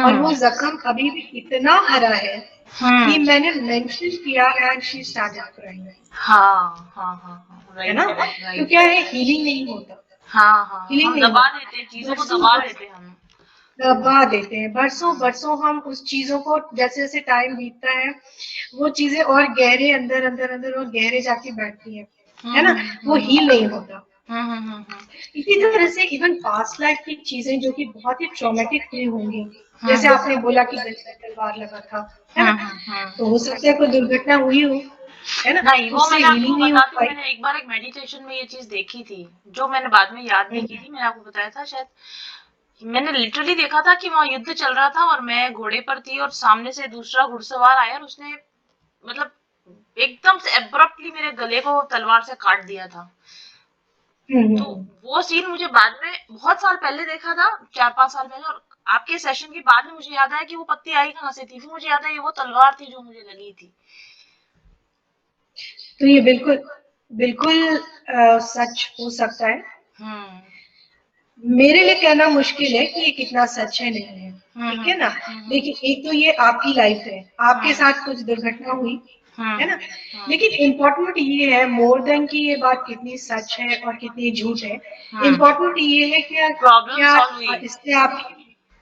और वो जख्म अभी भी इतना हरा है कि मैंने मेंशन किया एंड शी स्टार्टेड क्राइंग, हाँ हाँ हाँ हाँ, है राइट ना। राइट तो राइट। क्या है, हीलिंग नहीं होता, हाँ हाँ, हीलिंग हम नहीं दबा होता, देते हैं चीजों को, बरसों दबा बरसों देते हैं हम। दबा देते हैं, बरसों बरसों हम उस चीजों को, जैसे जैसे टाइम बीतता है वो चीजें और गहरे अंदर अंदर अंदर और गहरे जाके बैठती है ना, वो हील नहीं होता। इसी तरह से इवन पास्ट लाइफ की चीजें जो कि बहुत ही ट्रॉमेटिक हुई होंगी, जैसे आपने बोला कि गले में तलवार लगा था, है ना, तो हो सकता है कोई दुर्घटना हुई हो, है ना, नहीं, वो उससे मैंने आपको हीलिंग नहीं हो बताती हूँ, पाई। मैंने एक बार एक मेडिटेशन में ये चीज देखी थी, जो मैंने बाद में याद नहीं की थी, मैंने आपको बताया था शायद। मैंने लिटरली देखा था कि वहां युद्ध चल रहा था और मैं घोड़े पर थी और सामने से दूसरा घुड़सवार आया और उसने मतलब एकदम से एब्रप्टली मेरे गले को तलवार से काट दिया था। तो वो सीन मुझे बाद में बहुत साल पहले देखा था, 4-5 साल पहले, और आपके सेशन के बाद में मुझे याद आया कि वो पत्ती आई कहाँ से थी, फिर मुझे याद आया ये वो तलवार थी जो मुझे लगी थी। तो ये बिल्कुल बिल्कुल सच हो सकता है। मेरे लिए कहना मुश्किल है कि ये कितना सच है नहीं है, ठीक है ना। देखिए, एक तो ये आपकी लाइफ है, आपके साथ कुछ दुर्घटना हुई, है ना, लेकिन इम्पोर्टेंट ये है, मोर देन कि ये बात कितनी सच है और कितनी झूठ है, इम्पोर्टेंट ये है कि प्रॉब्लम क्या सॉल्व हुई। इससे आप,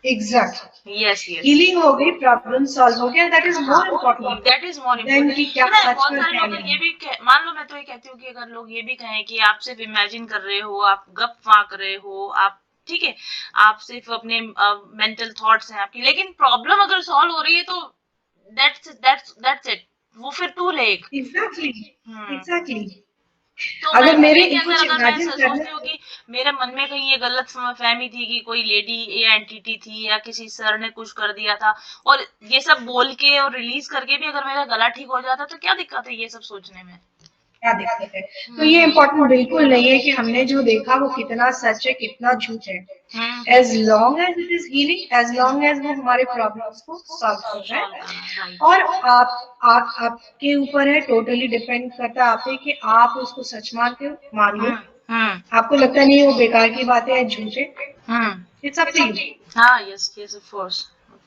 एग्जैक्ट, यस यस, हीलिंग हो गई, प्रॉब्लम सॉल्व हो गया, that is more important that is more than important. कि क्या पता है सच बहुत में सारे क्या लोग अगर नहीं ये है। भी मान लो, मैं तो ये कहती हूँ कि अगर लोग ये भी कहें कि आप सिर्फ इमेजिन कर रहे हो, आप गप फाक रहे हो, आप ठीक है, आप सिर्फ अपने मेंटल थॉट्स हैं आपकी, लेकिन प्रॉब्लम अगर सॉल्व हो रही है तो दैट्स इट, वो फिर टूल है एक। Exactly, exactly. तो मैं अगर मेरे मेरे अंदर कुछ अगर मैं इमेजिन करने, सोचती हूँ कि मेरे मन में कहीं ये गलत फहमी थी कि कोई लेडी या एंटिटी थी या किसी सर ने कुछ कर दिया था, और ये सब बोल के और रिलीज करके भी अगर मेरा गला ठीक हो जाता तो क्या दिक्कत है ये सब सोचने में। क्या दिक्कत है। तो ये इम्पोर्टेंट बिल्कुल नहीं है कि हमने जो देखा वो कितना सच है कितना झूठ है, as long as it is healing, as long as वो हमारे प्रॉब्लम्स को सॉल्व कर रहा है। और आपके ऊपर है, टोटली डिपेंड करता है आप पे कि आप उसको सच मानते हो, मान लो, आपको लगता नहीं वो बेकार की बातें हैं, झूठे, इट्स अप टू यू। हाँ, yes yes, of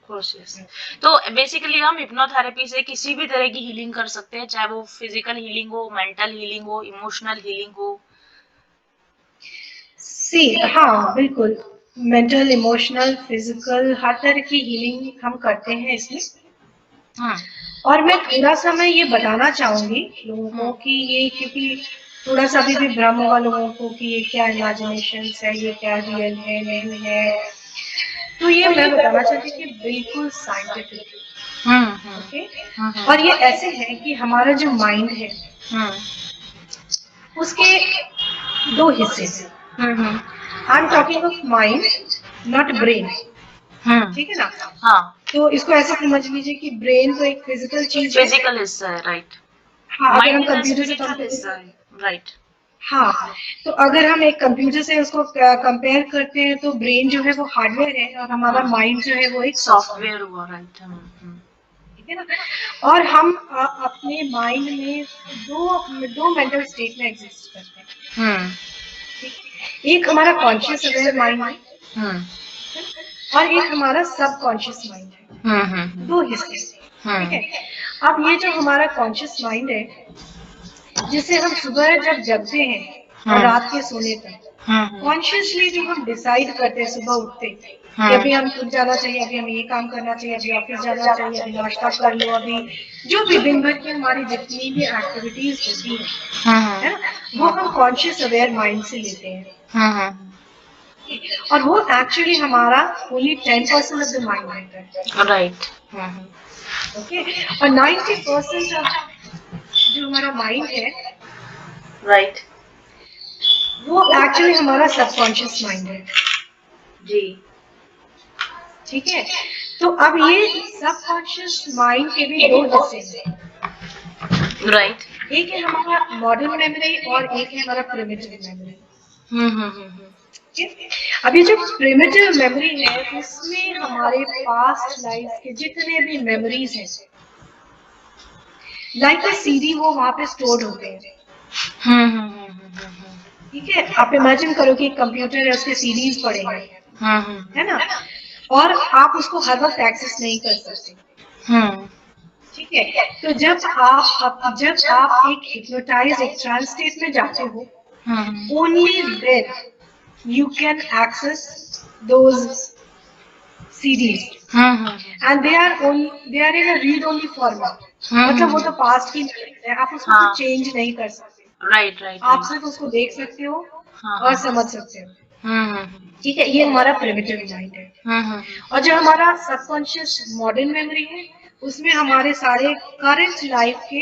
course yes. तो बेसिकली हम हिप्नोथेरेपी से किसी भी तरह की हीलिंग कर सकते हैं, चाहे वो फिजिकल हीलिंग हो, मेंटल हीलिंग हो, इमोशनल हीलिंग हो। सी, हाँ बिल्कुल, मेंटल, इमोशनल, फिजिकल, हर तरह की हीलिंग हम करते हैं इसमें। और मैं थोड़ा-सा मैं ये बताना चाहूँगी लोगों को कि ये, क्योंकि थोड़ा-सा अभी भी भ्रम होगा लोगों को कि ये क्या इमेजिनेशंस है, ये क्या रियल है, नहीं है। तो ये मैं बताना चाहती हूँ कि बिल्कुल साइंटिफिक है, ओके? और ये ऐसे है कि हमारा जो माइंड है, उसके 2 हिस्से हैं। I am talking of mind, not brain, ठीक है ना? हाँ, तो इसको ऐसे समझ लीजिए कि ब्रेन तो एक फिजिकल चीज है। फिजिकल हिस्सा है, राइट। हाँ, अगर हम माइंड का कंप्यूटर से स्पिरिचुअल हिस्सा कंपेयर, है, राइट। हाँ, तो अगर हम एक कंप्यूटर से उसको कंपेयर करते हैं तो ब्रेन जो है वो हार्डवेयर है और हमारा माइंड जो है वो एक सॉफ्टवेयर, सॉफ्टवेयर हुआ, राइट। ठीक है ना? और हम अपने माइंड में दो मेंटल स्टेट में एग्जिस्ट करते हैं, ठीक है? एक हमारा कॉन्शियस अवेयर माइंड है और एक हमारा सबकॉन्शियस माइंड है, 2 हिस्से, ठीक है? अब ये जो हमारा कॉन्शियस माइंड है, जिसे हम सुबह जब जगते हैं और रात के सोने तक कॉन्शियसली जो हम डिसाइड करते हैं सुबह उठते कि अभी हम खुद जाना चाहिए, अभी हमें ये काम करना चाहिए, अभी ऑफिस जाना चाहिए, अभी नाश्ता कर लो, अभी जो भी दिन भर की हमारी जितनी भी एक्टिविटीज होती है ना, वो हम कॉन्शियस अवेयर माइंड से लेते हैं। और वो एक्चुअली हमारा ओनली 10% ऑफ द माइंड रहता है, राइट। ओके? और 90% जो हमारा माइंड है, राइट वो एक्चुअली हमारा सबकॉन्शियस माइंड है, जी। ठीक है? तो अब ये सबकॉन्शियस माइंड के भी 2 हिस्से हैं, राइट। एक है हमारा मॉडर्न मेमोरी और एक है हमारा प्रिमिटिव मेमोरी। अभी जो प्रिमिटिव मेमोरी है उसमें हमारे पास्ट लाइफ के जितने भी मेमोरीज हैं, लाइक अ सीडी, वो वहां पे स्टोर्ड होते हैं, ठीक है? आप इमेजिन करो कि एक कंप्यूटर है, उसके सीडीज पड़े हैं, है ना? और आप उसको हर वक्त एक्सेस नहीं कर सकते, ठीक है? तो जब आप एक हिप्नोटाइज, एक ट्रांस स्टेट में जाते हो, only then you can access those CDs and they are in a read only format, मतलब वो तो पास्ट की मेमोरीज है, आप उसको तो चेंज नहीं कर सकते, राइट राइट आप सिर्फ उसको देख सकते हो और समझ सकते हो, ठीक है? ये हमारा प्रिमिटिव माइंड है। और जो हमारा सबकॉन्शियस मॉडर्न मेमोरी है, उसमें हमारे सारे करंट लाइफ के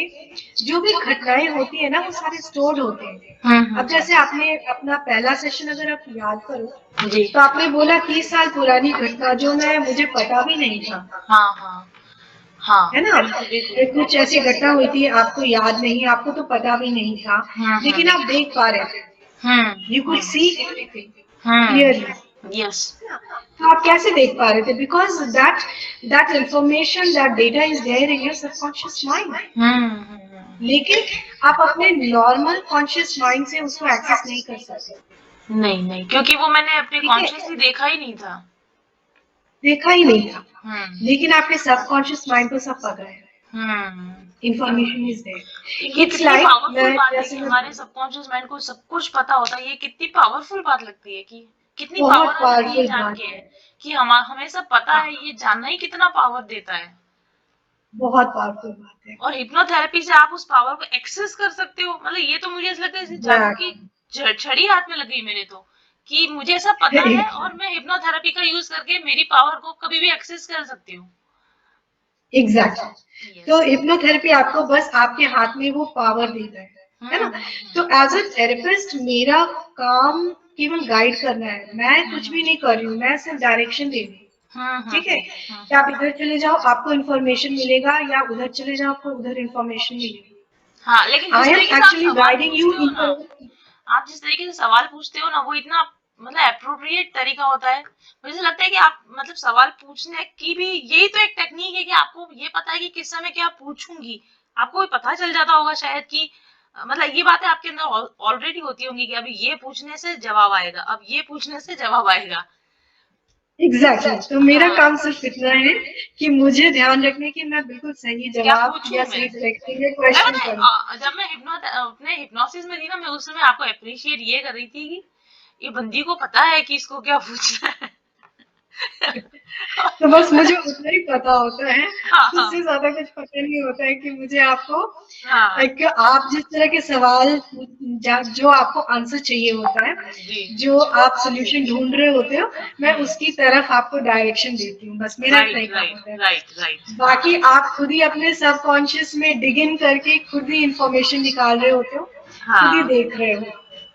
जो भी घटनाएं होती है ना, वो सारे स्टोर्ड होते हैं। अब जैसे आपने अपना पहला सेशन अगर आप याद करो जी। तो आपने बोला 30 साल पुरानी घटना जो मुझे पता भी नहीं था, है ना? कुछ ऐसी घटना हुई थी, आपको याद नहीं, आपको तो पता भी नहीं था, लेकिन आप देख पा रहे थे, you could see everything clearly, yes. तो आप कैसे देख पा रहे थे? Because that information, that data is there in your subconscious mind, लेकिन आप अपने नॉर्मल कॉन्शियस माइंड से उसको एक्सेस नहीं कर सकते, नहीं, क्योंकि वो मैंने अपने ठीक है? कॉन्शियसली देखा ही नहीं था। देखा ही नहीं था, लेकिन आपके सबकॉन्शियस माइंड को सब पता है, इंफॉर्मेशन इज देयर। ये इट्स कितनी लाइक पावरफुल मैं बात है जैसे कि मैं हमारे सबकॉन्शियस माइंड को सब कुछ पता होता है। ये कितनी पावरफुल बात लगती है कि कितनी बहुत पावर आ जाती है ये पावरफुल जान बात के है, कि हमें सब पता है। ये जानना ही कितना पावर देता है। बहुत पावरफुल बात है। और हिप्नोथेरेपी से आप उस पावर को एक्सेस कर सकते हो। मतलब ये तो मुझे ऐसा लगता है जैसे जादू की छड़ी हाथ में लग गई मेरे तो, कि मुझे ऐसा पता है और मैं हिप्नोथेरेपी का यूज करके मेरी पावर को कभी भी एक्सेस कर सकती हूँ। एग्जैक्टली। तो हिप्नोथेरेपी आपको बस आपके हाथ में वो पावर देता है ना? तो एज अ थेरेपिस्ट मेरा काम केवल गाइड करना है, मैं कुछ भी नहीं कर रही हूँ, मैं सिर्फ डायरेक्शन दे रही हूँ, ठीक है? कि आप इधर चले जाओ आपको इन्फॉर्मेशन मिलेगा, या उधर चले जाओ आपको उधर इन्फॉर्मेशन मिलेगी। हाँ, लेकिन जिस आई एम तरीके से आप एक्चुअली सवाल गाइडिंग यू पूछते हो ना, आप जिस तरीके से सवाल पूछते हो ना, वो इतना मतलब एप्रोप्रिएट तरीका होता है। मुझे लगता है कि आप मतलब सवाल पूछने की भी यही तो एक टेक्निक है कि आपको ये पता है कि किस समय क्या पूछूंगी। आपको भी पता चल जाता होगा शायद कि मतलब ये बातें आपके अंदर ऑलरेडी होती होंगी कि अभी ये पूछने से जवाब आएगा, अब ये पूछने से जवाब आएगा। एग्जैक्टली। तो मेरा काम सिर्फ इतना है कि मुझे ध्यान रखने की मैं बिल्कुल सही जवाब या सही तरीके के क्वेश्चन करूं। जब मैं अपने हिप्नोसिस में थी ना, मैं उस समय आपको अप्रिशिएट ये कर रही थी कि ये बंदी को पता है कि इसको क्या पूछना है। तो बस मुझे उतना ही पता होता है, हाँ उससे ज़्यादा कुछ पता नहीं होता है कि मुझे आपको हाँ एक आप जिस तरह के सवाल जो आपको आंसर चाहिए होता है, जी जो आप सॉल्यूशन ढूँढ रहे होते हो, मैं उसकी तरफ आपको डायरेक्शन देती हूँ, बस मेरा इतना राइट ही काम राइट होता है। राइट राइट हाँ बाकी आप खुद ही अपने सबकॉन्शियस में डिग इन करके खुद ही इंफॉर्मेशन निकाल रहे होते हो, खुद ही हाँ देख रहे हो,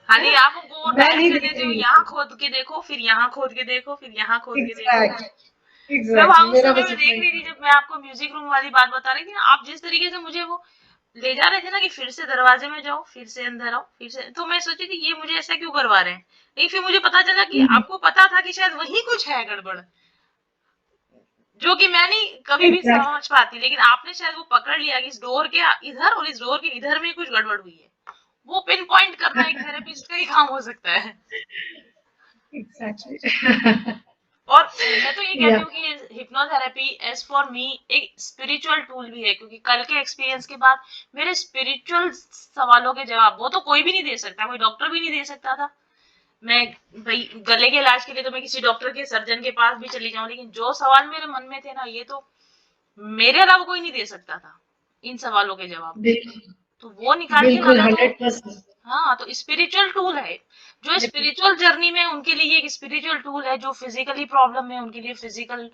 हाँ है जी, ना? आप उनको मैं टाइम नहीं दे देख देते हो, रही यहाँ होती। खोद के देखो, फिर यहाँ खोद के देखो, फिर यहाँ खोद के देखो। एग्ज़ैक्टली, मैं वहाँ एग्ज़ैक्टली उस मेरा समय बस में इतना देख ही रही थी, काम है। जब मैं आपको म्यूजिक रूम वाली बात बता रही थी ना, आप जिस तरीके से मुझे वो ले जा रहे थे ना कि फिर से दरवाजे में जाओ, फिर से अंदर आओ, फिर से, तो मैं सोची थी ये मुझे ऐसा क्यों करवा रहे हैं। लेकिन फिर मुझे पता चला कि हुँ, आपको पता था कि शायद वही कुछ है गड़बड़, जो कि मैं नहीं कभी भी एग्ज़ैक्ट समझ पाती, लेकिन आपने शायद वो पकड़ लिया कि इस डोर के इधर और इस डोर के इधर में कुछ गड़बड़ हुई है। वो पिन पॉइंट करना एक थेरेपिस्ट का ही काम हो सकता है। एग्ज़ैक्टली और मैं तो ये कहती या हूँ कि हिप्नोथेरेपी एज फॉर मी एक स्पिरिचुअल टूल भी है, क्योंकि कल के एक्सपीरियंस के बाद मेरे स्पिरिचुअल सवालों के जवाब वो तो कोई भी नहीं दे सकता, कोई डॉक्टर भी नहीं दे सकता था। मैं भाई गले के इलाज के लिए तो मैं किसी डॉक्टर के सर्जन के पास भी चली जाऊं, लेकिन जो सवाल मेरे मन में थे ना, ये तो मेरे अलावा कोई नहीं दे सकता था इन सवालों के जवाब। बिल्कुल, तो वो निकाल के बिल्कुल लाना तो 100% हाँ, तो स्पिरिचुअल टूल है। जो स्पिरिचुअल जर्नी में उनके लिए एक स्पिरिचुअल टूल है, जो फिजिकली प्रॉब्लम है उनके लिए फिजिकल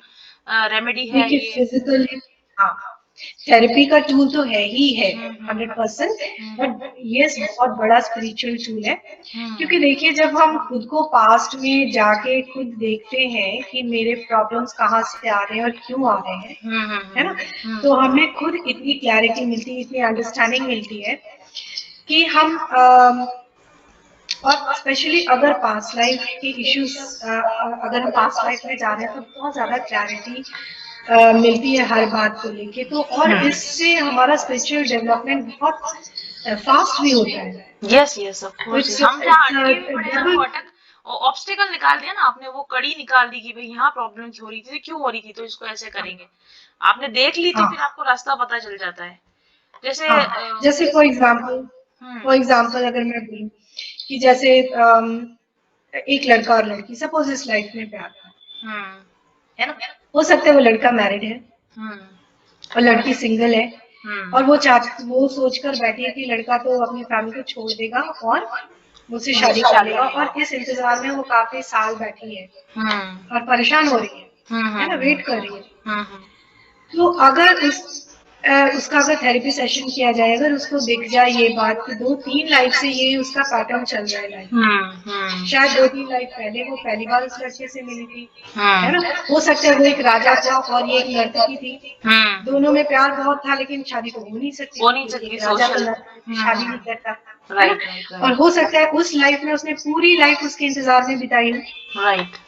रेमेडी है देखिए ये। फिज़िकली हाँ, थेरेपी का टूल तो है ही है हम्म 100% हम्म बट येस बहुत बड़ा स्पिरिचुअल टूल है। क्योंकि हम्म देखिए जब हम खुद को पास्ट में जाके खुद देखते हैं कि मेरे प्रॉब्लम्स कहाँ से आ रहे हैं और क्यों आ रहे हैं, है ना? तो हमें खुद इतनी क्लैरिटी मिलती है, इतनी अंडरस्टैंडिंग मिलती है कि हम और स्पेशली अगर पास्ट लाइफ के इश्यूज अगर हम पास्ट लाइफ में जा रहे हैं तो बहुत ज़्यादा क्लैरिटी मिलती है हर बात को लेके तो और इससे हमारा स्पिरिचुअल डेवलपमेंट बहुत फास्ट भी होता है यस यस ऑफ तो कोर्स, हम जहाँ इट्स अटके भी पड़े हैं वो डबल अटक, ऑब्स्टिकल निकाल दिया ना आपने, वो कड़ी निकाल दी कि भाई यहाँ प्रॉब्लम हो रही थी, क्यों हो रही थी, तो इसको ऐसे करेंगे। आपने देख ली तो हाँ फिर आपको रास्ता पता चल जाता है। जैसे हाँ जैसे हम्म फॉर एग्जाम्पल अगर मैं बोलूँ कि जैसे एक लड़का और लड़की सपोज इस लाइफ में प्यार था हम्म है ना हो सकता है वो लड़का मैरिड है हम्म और लड़की सिंगल है हम्म और वो सोचकर बैठी है कि लड़का तो अपनी फैमिली को छोड़ देगा और मुझसे शादी मुझसे कर शादी लेगा करेगा। और इस इंतजार में वो काफी साल बैठी है हम्म और परेशान हो रही है ना हम्म वेट कर रही है हम्म तो अगर उसका अगर थेरेपी सेशन किया जाए अगर उसको दिख जाए ये बात कि 2-3 लाइफ से ये उसका पैटर्न चल रहा है लाइफ में शायद 2-3 लाइफ पहले वो पहली बार उस लड़के से मिली थी है ना हो सकता है वो एक राजा था और ये एक नर्तकी थी दोनों में प्यार बहुत था लेकिन शादी तो हो नहीं सकती वो थी नहीं क्योंकि सकती एक राजा तो सोशल। नर्तकी से शादी नहीं करता है ना राइट राइट और राइट हो सकता है उस लाइफ में उसने पूरी लाइफ उसके इंतजार में बिताई राइट।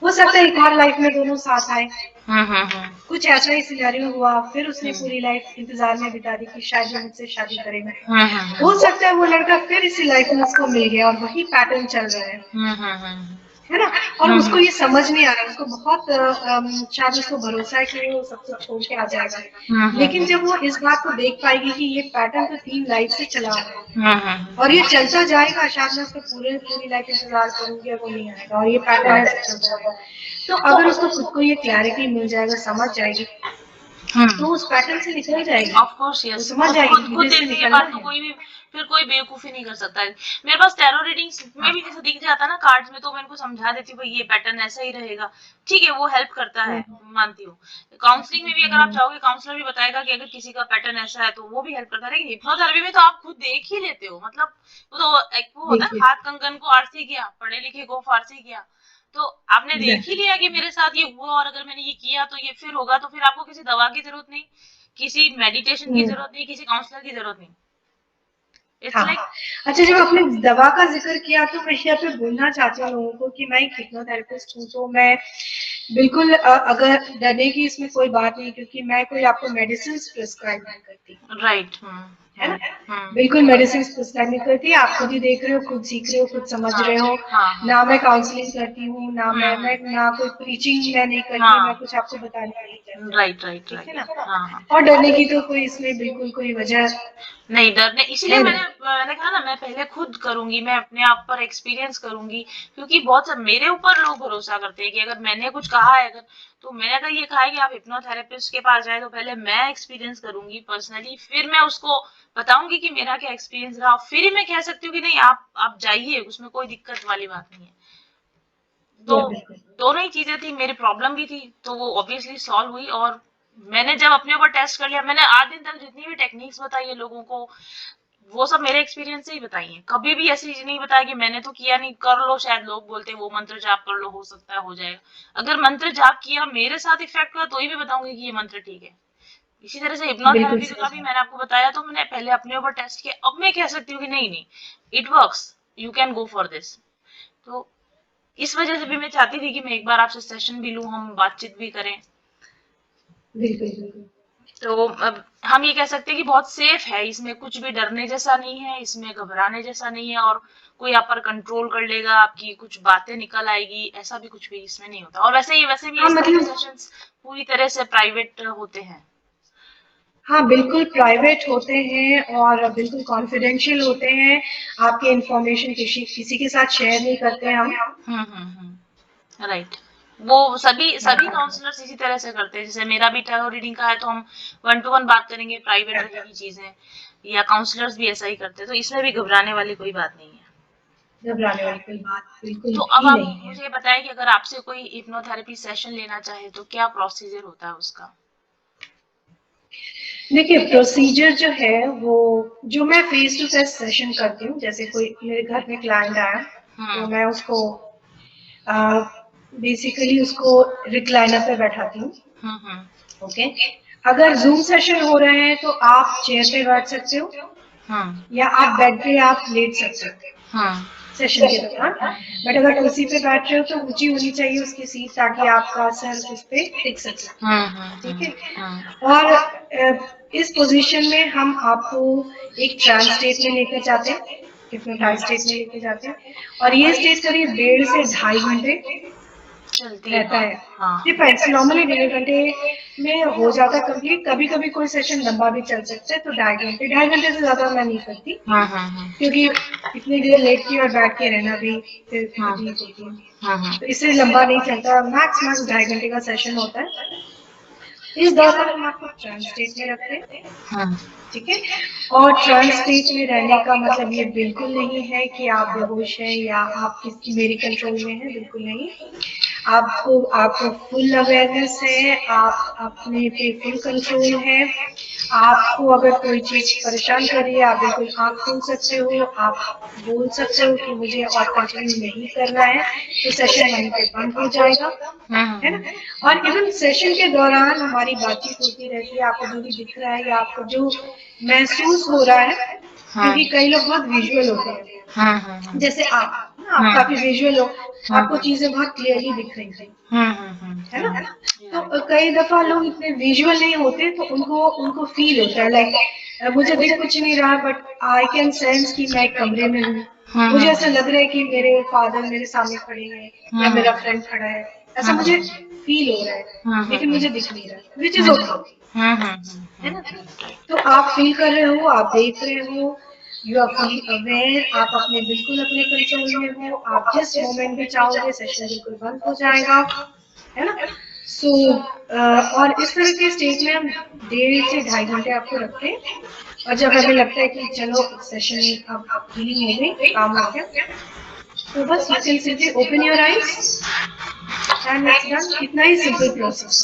हो सकता है एक और लाइफ में दोनों साथ आए हम्म। कुछ ऐसा ही सिनेरियो हुआ फिर उसने पूरी लाइफ इंतजार में बिता दी कि शायद वो मुझसे शादी करेगा हो सकता है वो लड़का फिर इसी लाइफ में उसको मिल गया और वही पैटर्न चल रहा है ना और उसको ये समझ नहीं आ रहा उसको बहुत शायद उसको भरोसा है कि वो सब कुछ छोड़ के आ जाएगा लेकिन जब वो इस बात को देख पाएगी कि ये पैटर्न तो 3 लाइफ से चला आ रहा है और ये चलता जाएगा शायद मैं उसका पूरी लाइफ इंतजार करूंगी और वो नहीं आएगा और ये पैटर्न ऐसे चलता रहेगा तो अगर उसको खुद को ये क्लैरिटी मिल जाएगा समझ जाएगी तो उस पैटर्न से निकल जाएगी ऑफ कोर्स वो यस, समझ खुद जाएगी खुद कि खुद मुझे इससे देखने के निकलना बाद तो है कोई भी फिर कोई बेवकूफी नहीं कर सकता है। मेरे पास टैरो रीडिंग्स में भी जैसे दिख जाता ना कार्ड्स में, तो मैं इनको समझा देती हूँ भाई ये पैटर्न ऐसा ही रहेगा, ठीक है, वो हेल्प करता है, मानती हूँ। काउंसलिंग में भी अगर आप चाहोगे काउंसलर भी बताएगा कि अगर किसी का पैटर्न ऐसा है तो वो भी हेल्प करता है, लेकिन हिप्नोथेरेपी में तो आप खुद देख ही लेते हो, मतलब वो तो एक वो होता है देखिए ना, हाथ कंगन को आरसी किया, पढ़े लिखे को फारसी किया। तो आपने देख ही एग्जैक्टली लिया कि मेरे साथ ये हुआ और अगर मैंने ये किया तो ये फिर होगा, तो फिर आपको किसी दवा की जरूरत नहीं, किसी मेडिटेशन की जरूरत नहीं, किसी काउंसलर की जरूरत नहीं। इट्स हाँ लाइक अच्छा जब आपने दवा का जिक्र किया तो मैं यहाँ पे बोलना चाहती हूँ लोगों को कि मैं एक हिप्नोथेरेपिस्ट हूँ तो मैं बिल्कुल अगर डरने की इसमें कोई बात नहीं क्योंकि मैं कोई आपको मेडिसिन प्रिस्क्राइब नहीं करती राइट। है ना। बिल्कुल मेडिसिन प्रिस्क्राइब नहीं करती, आप खुद ही देख रहे हो, खुद सीख रहे हो, खुद समझ रहे हो। ना मैं काउंसलिंग करती हूँ, ना मैं ना कोई प्रीचिंग मैं नहीं करती, मैं कुछ आपको बताने वाली करती। राइट, ठीक है ना। और डरने की तो कोई इसमें बिल्कुल कोई वजह नहीं, डरने, इसलिए मैंने कहा ना, मैं पहले खुद करूंगी, मैं अपने आप पर एक्सपीरियंस करूंगी, क्योंकि बहुत सब मेरे ऊपर लोग भरोसा करते हैं कि अगर मैंने कुछ कहा है, तो मैंने अगर ये कहा है कि आप हिप्नोथेरेपिस्ट के पास जाए, तो पहले मैं एक्सपीरियंस करूंगी पर्सनली, फिर मैं उसको बताऊंगी कि मेरा क्या एक्सपीरियंस रहा, फिर ही मैं कह सकती हूँ कि नहीं, आप जाइए, उसमें कोई दिक्कत वाली बात नहीं है। तो दोनों ही चीजें थी, मेरी प्रॉब्लम भी थी, तो वो ऑब्वियसली सॉल्व हुई। और मैंने जब अपने ऊपर टेस्ट कर लिया, मैंने आज दिन तक जितनी भी टेक्निक्स बताई है लोगों को, वो सब मेरे एक्सपीरियंस से ही बताई है। कभी भी ऐसी चीज नहीं बताया कि मैंने तो किया नहीं, कर लो, शायद लोग बोलते हैं वो मंत्र जाप कर लो, हो सकता है हो जाएगा। अगर मंत्र जाप किया, मेरे साथ इफेक्ट हुआ, तो ही भी बताऊंगी कि ये मंत्र ठीक है। इसी तरह से हिप्नोथेरेपी का भी मैंने आपको बताया, तो मैंने पहले अपने ऊपर टेस्ट किया, अब मैं कह सकती हूँ कि नहीं नहीं, it works, you can go for this. तो इस वजह से भी मैं चाहती थी कि मैं एक बार आपसे सेशन भी लूं, हम बातचीत भी करें। बिल्कुल। तो अब हम ये कह सकते हैं कि बहुत सेफ है, इसमें कुछ भी डरने जैसा नहीं है, इसमें घबराने जैसा नहीं है, और कोई आप पर कंट्रोल कर लेगा, आपकी कुछ बातें निकल आएगी, ऐसा भी कुछ भी इसमें नहीं होता। और वैसे भी मतलब सेशंस पूरी तरह से प्राइवेट होते हैं। हाँ, बिल्कुल प्राइवेट होते हैं और बिल्कुल कॉन्फिडेंशियल होते हैं। आपके इंफॉर्मेशन किसी के साथ शेयर नहीं करते हम। राइट। वो सभी काउंसलर्स इसी तरह से करते हैं। जैसे मेरा भी टैरो रीडिंग का है, तो हम 1 to 1 बात करेंगे, प्राइवेट रहेगी चीजें, या काउंसलर्स भी ऐसा ही करते हैं। तो इसमें भी घबराने वाली कोई बात नहीं है। घबराने वाली कोई बात बिल्कुल तो अब भी आप नहीं है। मुझे बताएं कि अगर आपसे कोई हिप्नोथेरेपी सेशन लेना चाहे, तो क्या प्रोसीजर होता है उसका? देखिए, प्रोसीजर जो है वो, जो मैं फेस टू फेस सेशन करती हूँ, जैसे कोई मेरे घर में क्लाइंट आया, तो मैं उसको बेसिकली उसको रिक्लाइनर पे बैठाती हूँ। ओके। अगर जूम सेशन हो रहे हैं तो आप चेयर पे बैठ सकते हो, या आप बेड पे आप लेट सकते हो सेशन के दौरान। बट अगर कुर्सी पे बैठ रहे हो तो ऊंची होनी चाहिए उसकी सीट, ताकि आपका सर उस पे टिक सके। ठीक है। और इस पोजीशन में हम आपको एक ट्रांस स्टेट में लेकर जाते हैं, हिप्नोटाइज स्टेट में लेकर जाते हैं, और ये स्टेट करीब 1.5 से 2.5 घंटे रहता है। डिपेंड्स, नॉर्मली 1.5 घंटे में हो जाता है कंप्लीट। कभी कभी कोई सेशन लंबा भी चल सकता है, तो 2.5 घंटे से ज्यादा मैं नहीं करती, क्योंकि इतनी देर लेट की और बैठ के रहना भी फिर अजीब होती है, तो इससे लंबा नहीं चलता। मैक्स 2.5 घंटे का सेशन होता है। इस दौरान हम आपको ट्रांस स्टेट में रखते हैं। ठीक है। और ट्रांस स्टेट में रहने का मतलब ये बिल्कुल नहीं है कि आप बेहोश हैं या आप किसी मेरे कंट्रोल में हैं, बिल्कुल नहीं। आपको फुल अवेयरनेस है, आप अपने पे फुल कंट्रोल है। आपको अगर कोई चीज परेशान कर रही है, आप बिल्कुल आंख खोल सकते हो, आप बोल सकते हो कि मुझे और कंटिन्यू नहीं करना है, तो सेशन वहीं पे बंद हो जाएगा, है ना। और इवन सेशन के दौरान हमारी बातचीत होती रहती है, आपको जो भी दिख रहा है या आपको जो महसूस हो रहा है, क्योंकि कई लोग बहुत विजुअल होते हैं, जैसे आप काफी विजुअल हो, आपको चीजें बहुत क्लियरली दिख रही थी, है ना। तो कई दफा लोग इतने विजुअल नहीं होते, तो उनको फील होता है लाइक मुझे दिख कुछ नहीं रहा, बट आई कैन सेंस कि मैं एक कमरे में हूँ, मुझे ऐसा लग रहा है कि मेरे फादर मेरे सामने खड़े हैं या मेरा फ्रेंड खड़ा है, ऐसा मुझे फील हो रहा है, लेकिन मुझे दिख नहीं रहा, विच इज ओके, है ना। तो आप फील कर रहे हो, आप देख रहे हो, यू आर फुली अवेयर, आप बिल्कुल अपने कंट्रोल में हो, आप जिस मोमेंट भी चाहोगे सेशन बिल्कुल बंद हो जाएगा, है ना। सो और इस तरह के स्टेज में हम 1.5 से 2.5 घंटे आपको रखते हैं, और जब हमें लगता है कि चलो सेशन अब हीलिंग हो गई, काम हो गया, तो बस you can simply open your eyes and it's done. इतना ही सिंपल प्रोसेस।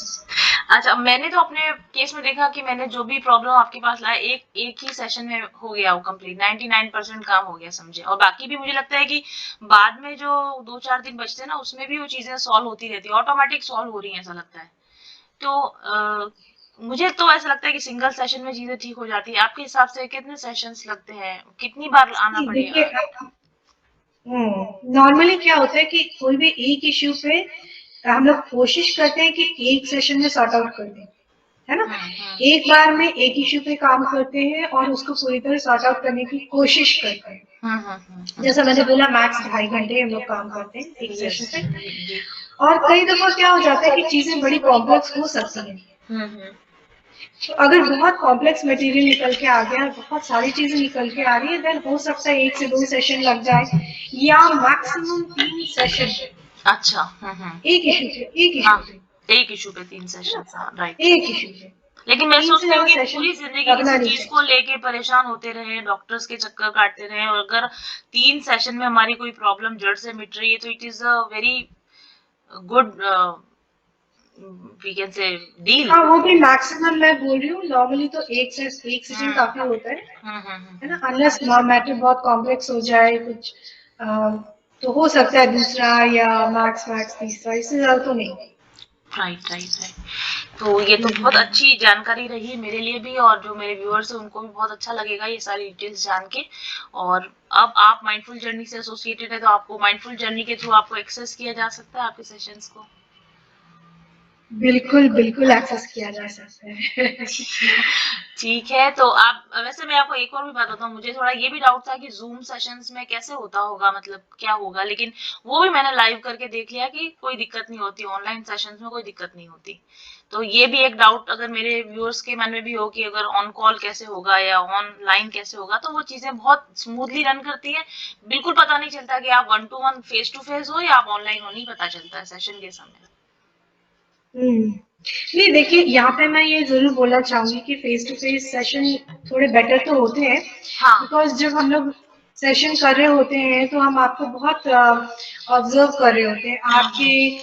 अच्छा, मैंने तो अपने केस में देखा कि मैंने जो भी प्रॉब्लम आपके पास लाया, एक ही सेशन में हो गया, वो कंप्लीट 99% काम हो गया, समझे। और बाकी भी मुझे लगता है कि बाद में जो 2-4 दिन बचते हैं ना, उसमें भी वो चीजें सॉल्व होती रहती है, ऑटोमेटिक सॉल्व हो रही है, ऐसा लगता है। तो मुझे तो ऐसा लगता है कि सिंगल सेशन में चीजें ठीक हो जाती है। आपके हिसाब से कितने सेशंस लगते हैं, कितनी बार आना पड़ेगा? नॉर्मली क्या होता है कि कोई भी एक इश्यू पे हम लोग कोशिश करते हैं कि एक सेशन में सॉर्ट आउट कर दें, है ना। एक बार में एक इश्यू पे काम करते हैं और उसको पूरी तरह सॉर्ट आउट करने की कोशिश करते हैं। जैसा मैंने बोला, मैक्स 2.5 घंटे हम लोग काम करते हैं एक सेशन पे। और कई दफा क्या हो जाता है कि चीजें बड़ी कॉम्प्लेक्स हो सकती हैं। तो अगर बहुत कॉम्प्लेक्स मटेरियल निकल के आ गया, बहुत सारी चीजें निकल के आ रही है, देन हो सकता है 1 से 2 सेशन लग जाए या मैक्सिमम 3 सेशन। अच्छा। एक इशू पे एक इशू पे 3 सेशन, राइट। एक इशू पे। लेकिन मैं 3 से सोचती हूँ ज्यादा कि सेशन पूरी जिंदगी लगना किसी नहीं चीज चाहिए। को लेके परेशान होते रहे, डॉक्टर्स के चक्कर काटते रहे, और अगर 3 सेशन में हमारी कोई प्रॉब्लम जड़ से मिट रही है तो it is a very good we can say deal. हाँ, वो भी मैक्सिमम मैं बोल रही हूँ। नॉर्मली तो एक सेशन काफी होता है ना। अनलेस मैटर बहुत कॉम्प्लेक्स हो जाए कुछ, तो हो सकता है दूसरा या मैक्स तीसरा, इससे ज्यादा तो नहीं। राइट। तो ये तो बहुत अच्छी जानकारी रही मेरे लिए भी, और जो मेरे व्यूअर्स हैं उनको भी बहुत अच्छा लगेगा ये सारी डिटेल्स जान के। और अब आप माइंडफुल जर्नी से एसोसिएटेड है, तो आपको माइंडफुल जर्नी के थ्रू आपको एक्सेस किया जा सकता है आपके सेशंस को। बिल्कुल एक्सेस किया जा सकता है। ठीक है। तो आप, वैसे मैं आपको एक और भी बात बताता हूँ, मुझे थोड़ा ये भी डाउट था कि जूम सेशंस में कैसे होता होगा, मतलब क्या होगा, लेकिन वो भी मैंने लाइव करके देख लिया कि कोई दिक्कत नहीं होती, ऑनलाइन सेशंस में कोई दिक्कत नहीं होती। तो ये भी एक डाउट अगर मेरे व्यूअर्स के मन में भी हो कि अगर ऑन कॉल कैसे होगा या ऑनलाइन कैसे होगा, तो वो चीजें बहुत स्मूथली रन करती है। बिल्कुल पता नहीं चलता कि आप 1 to 1 फेस टू फेस हो या आप ऑनलाइन हो, नहीं पता चलता है सेशन के समय। नहीं, देखिए यहाँ पे मैं ये जरूर बोलना चाहूंगी कि फेस टू फेस सेशन थोड़े बेटर तो होते हैं। बिकॉज जब हम लोग सेशन कर रहे होते हैं तो हम आपको बहुत ऑब्जर्व कर रहे होते हैं, आपके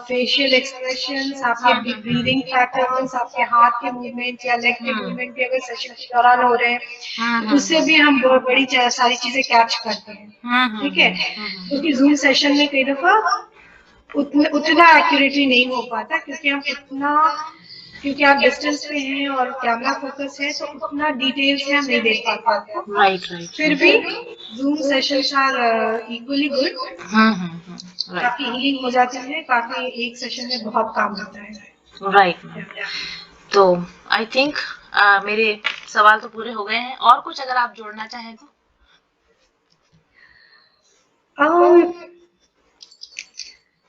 फेशियल एक्सप्रेशंस, आपके ब्रीदिंग पैटर्न्स, आपके हाथ के मूवमेंट या लेग के मूवमेंट भी अगर सेशन के दौरान हो रहे हैं तो उससे भी हम बहुत बड़ी सारी चीजें कैच करते हैं। ठीक है, क्योंकि जूम सेशन में कई दफा उतना एक्यूरेटली नहीं हो पाता, क्योंकि आप डिस्टेंस पे हैं और कैमरा फोकस है, तो उतना डिटेल्स में हम नहीं देख पाते आपको। राइट। फिर भी zoom sessions are equally good. काफी हीलिंग हो जाती है, काफी एक सेशन में बहुत काम होता है। राइट। तो आई थिंक मेरे सवाल तो पूरे हो गए हैं, और कुछ अगर आप जोड़ना चाहें तो।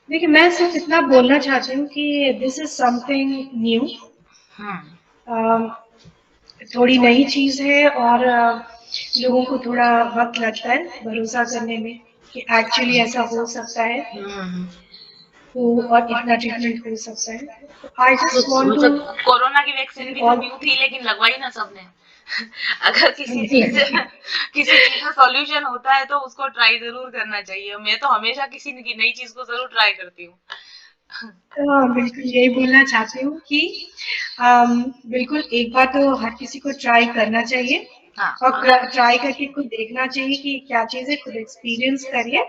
देखिए, मैं सिर्फ इतना बोलना चाहती हूँ कि दिस इज समथिंग न्यू, थोड़ी नई चीज है, और लोगों को थोड़ा वक्त लगता है भरोसा करने में कि एक्चुअली ऐसा हो सकता है, तो और इतना ट्रीटमेंट हो सकता है। तो I just want to, corona की वैक्सीन भी तो न्यू थी, लेकिन लगवाई ना सबने। अगर किसी चीज का सॉल्यूशन होता है तो उसको ट्राई जरूर करना चाहिए। मैं तो हमेशा किसी नई चीज को जरूर ट्राई करती हूँ। बिल्कुल यही बोलना चाहती हूँ कि बिल्कुल एक बार तो हर किसी को ट्राई करना चाहिए, और ट्राई करके खुद देखना चाहिए कि क्या चीज है, खुद एक्सपीरियंस करिए,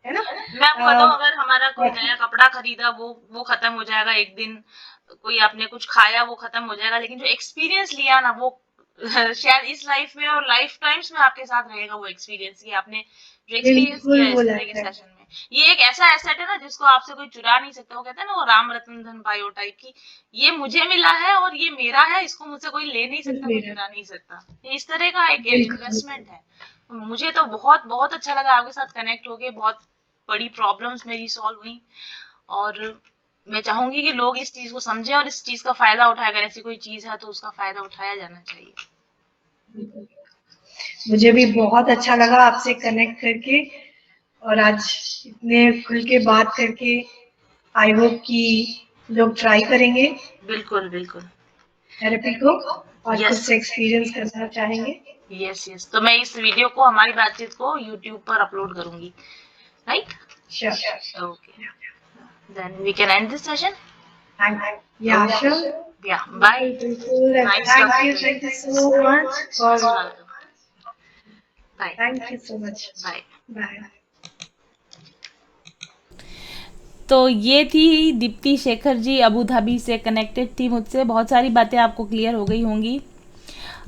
है ना। मैं आपको बताऊं, अगर हमारा कोई नया कपड़ा खरीदा वो खत्म हो जाएगा एक दिन, कोई आपने कुछ खाया वो खत्म हो जाएगा, लेकिन जो एक्सपीरियंस लिया ना वो शायद इस लाइफ में और लाइफ टाइम्स में आपके साथ रहेगा। वो एक्सपीरियंस की आपने जो एक्सपीरियंस किया है जिंदगी के सेशन में, ये एक ऐसा एसेट है ना जिसको आपसे कोई चुरा नहीं सकता। वो कहते हैं ना, वो राम रतन धन पायो टाइप की, ये मुझे मिला है और ये मेरा है, इसको मुझसे कोई ले नहीं सकता, कोई चुरा नहीं सकता। इस तरह का एक इन्वेस्टमेंट है। मुझे तो बहुत बहुत अच्छा लगा आपके साथ कनेक्ट होके, बहुत बड़ी प्रॉब्लम्स मेरी सॉल्व हुई, और मैं चाहूंगी कि लोग इस चीज को समझें और इस चीज का फायदा उठाएं। अगर ऐसी कोई चीज है तो उसका फायदा उठाया जाना चाहिए। मुझे भी बहुत अच्छा लगा आपसे कनेक्ट करके, और आज इतने खुल के बात करके। आई होप कि लोग ट्राई करेंगे बिल्कुल थेरेपी को, और खुद से एक्सपीरियंस करना चाहेंगे। यस। तो मैं इस वीडियो को, हमारी बातचीत को यूट्यूब पर अपलोड करूंगी, right? Sure. Okay, then we can end this session. Sure. Bye. Thank you so much for, bye. thank you so much. Bye. तो ये थी दीप्ति शेखर जी, अबू धाबी से कनेक्टेड थी मुझसे। बहुत सारी बातें आपको क्लियर हो गई होंगी।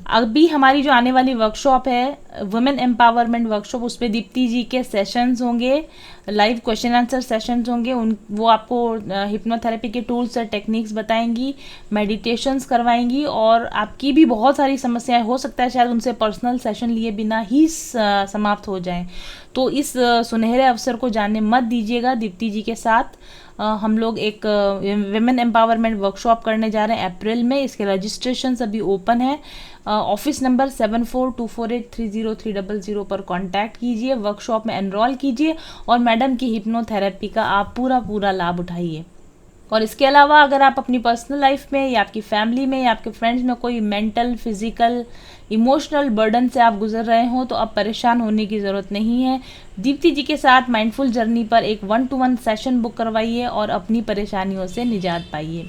अभी हमारी जो आने वाली वर्कशॉप है वुमेन एम्पावरमेंट वर्कशॉप, उस पर दीप्ति जी के सेशंस होंगे, लाइव क्वेश्चन आंसर सेशंस होंगे। वो आपको हिप्नोथेरेपी के टूल्स और टेक्निक्स बताएंगी, मेडिटेशंस करवाएंगी, और आपकी भी बहुत सारी समस्याएं हो सकता है शायद उनसे पर्सनल सेशन लिए बिना ही समाप्त हो जाएं। तो इस सुनहरे अवसर को जाने मत दीजिएगा। दीप्ति जी के साथ हम लोग एक विमेन एम्पावरमेंट वर्कशॉप करने जा रहे हैं अप्रैल में। इसके रजिस्ट्रेशन अभी ओपन है। ऑफिस नंबर 7424830300 पर कांटेक्ट कीजिए, वर्कशॉप में एनरोल कीजिए और मैडम की हिप्नोथेरेपी का आप पूरा लाभ उठाइए। और इसके अलावा अगर आप अपनी पर्सनल लाइफ में या आपकी फैमिली में या आपके फ्रेंड्स में कोई मेंटल, फिजिकल, इमोशनल बर्डन से आप गुजर रहे हो तो अब परेशान होने की ज़रूरत नहीं है। दीप्ति जी के साथ माइंडफुल जर्नी पर एक 1-to-1 सेशन बुक करवाइए और अपनी परेशानियों से निजात पाइए।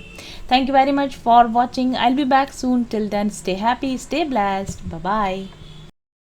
Thank you very much for watching. I will be back soon. Till then stay happy, stay blessed, bye bye.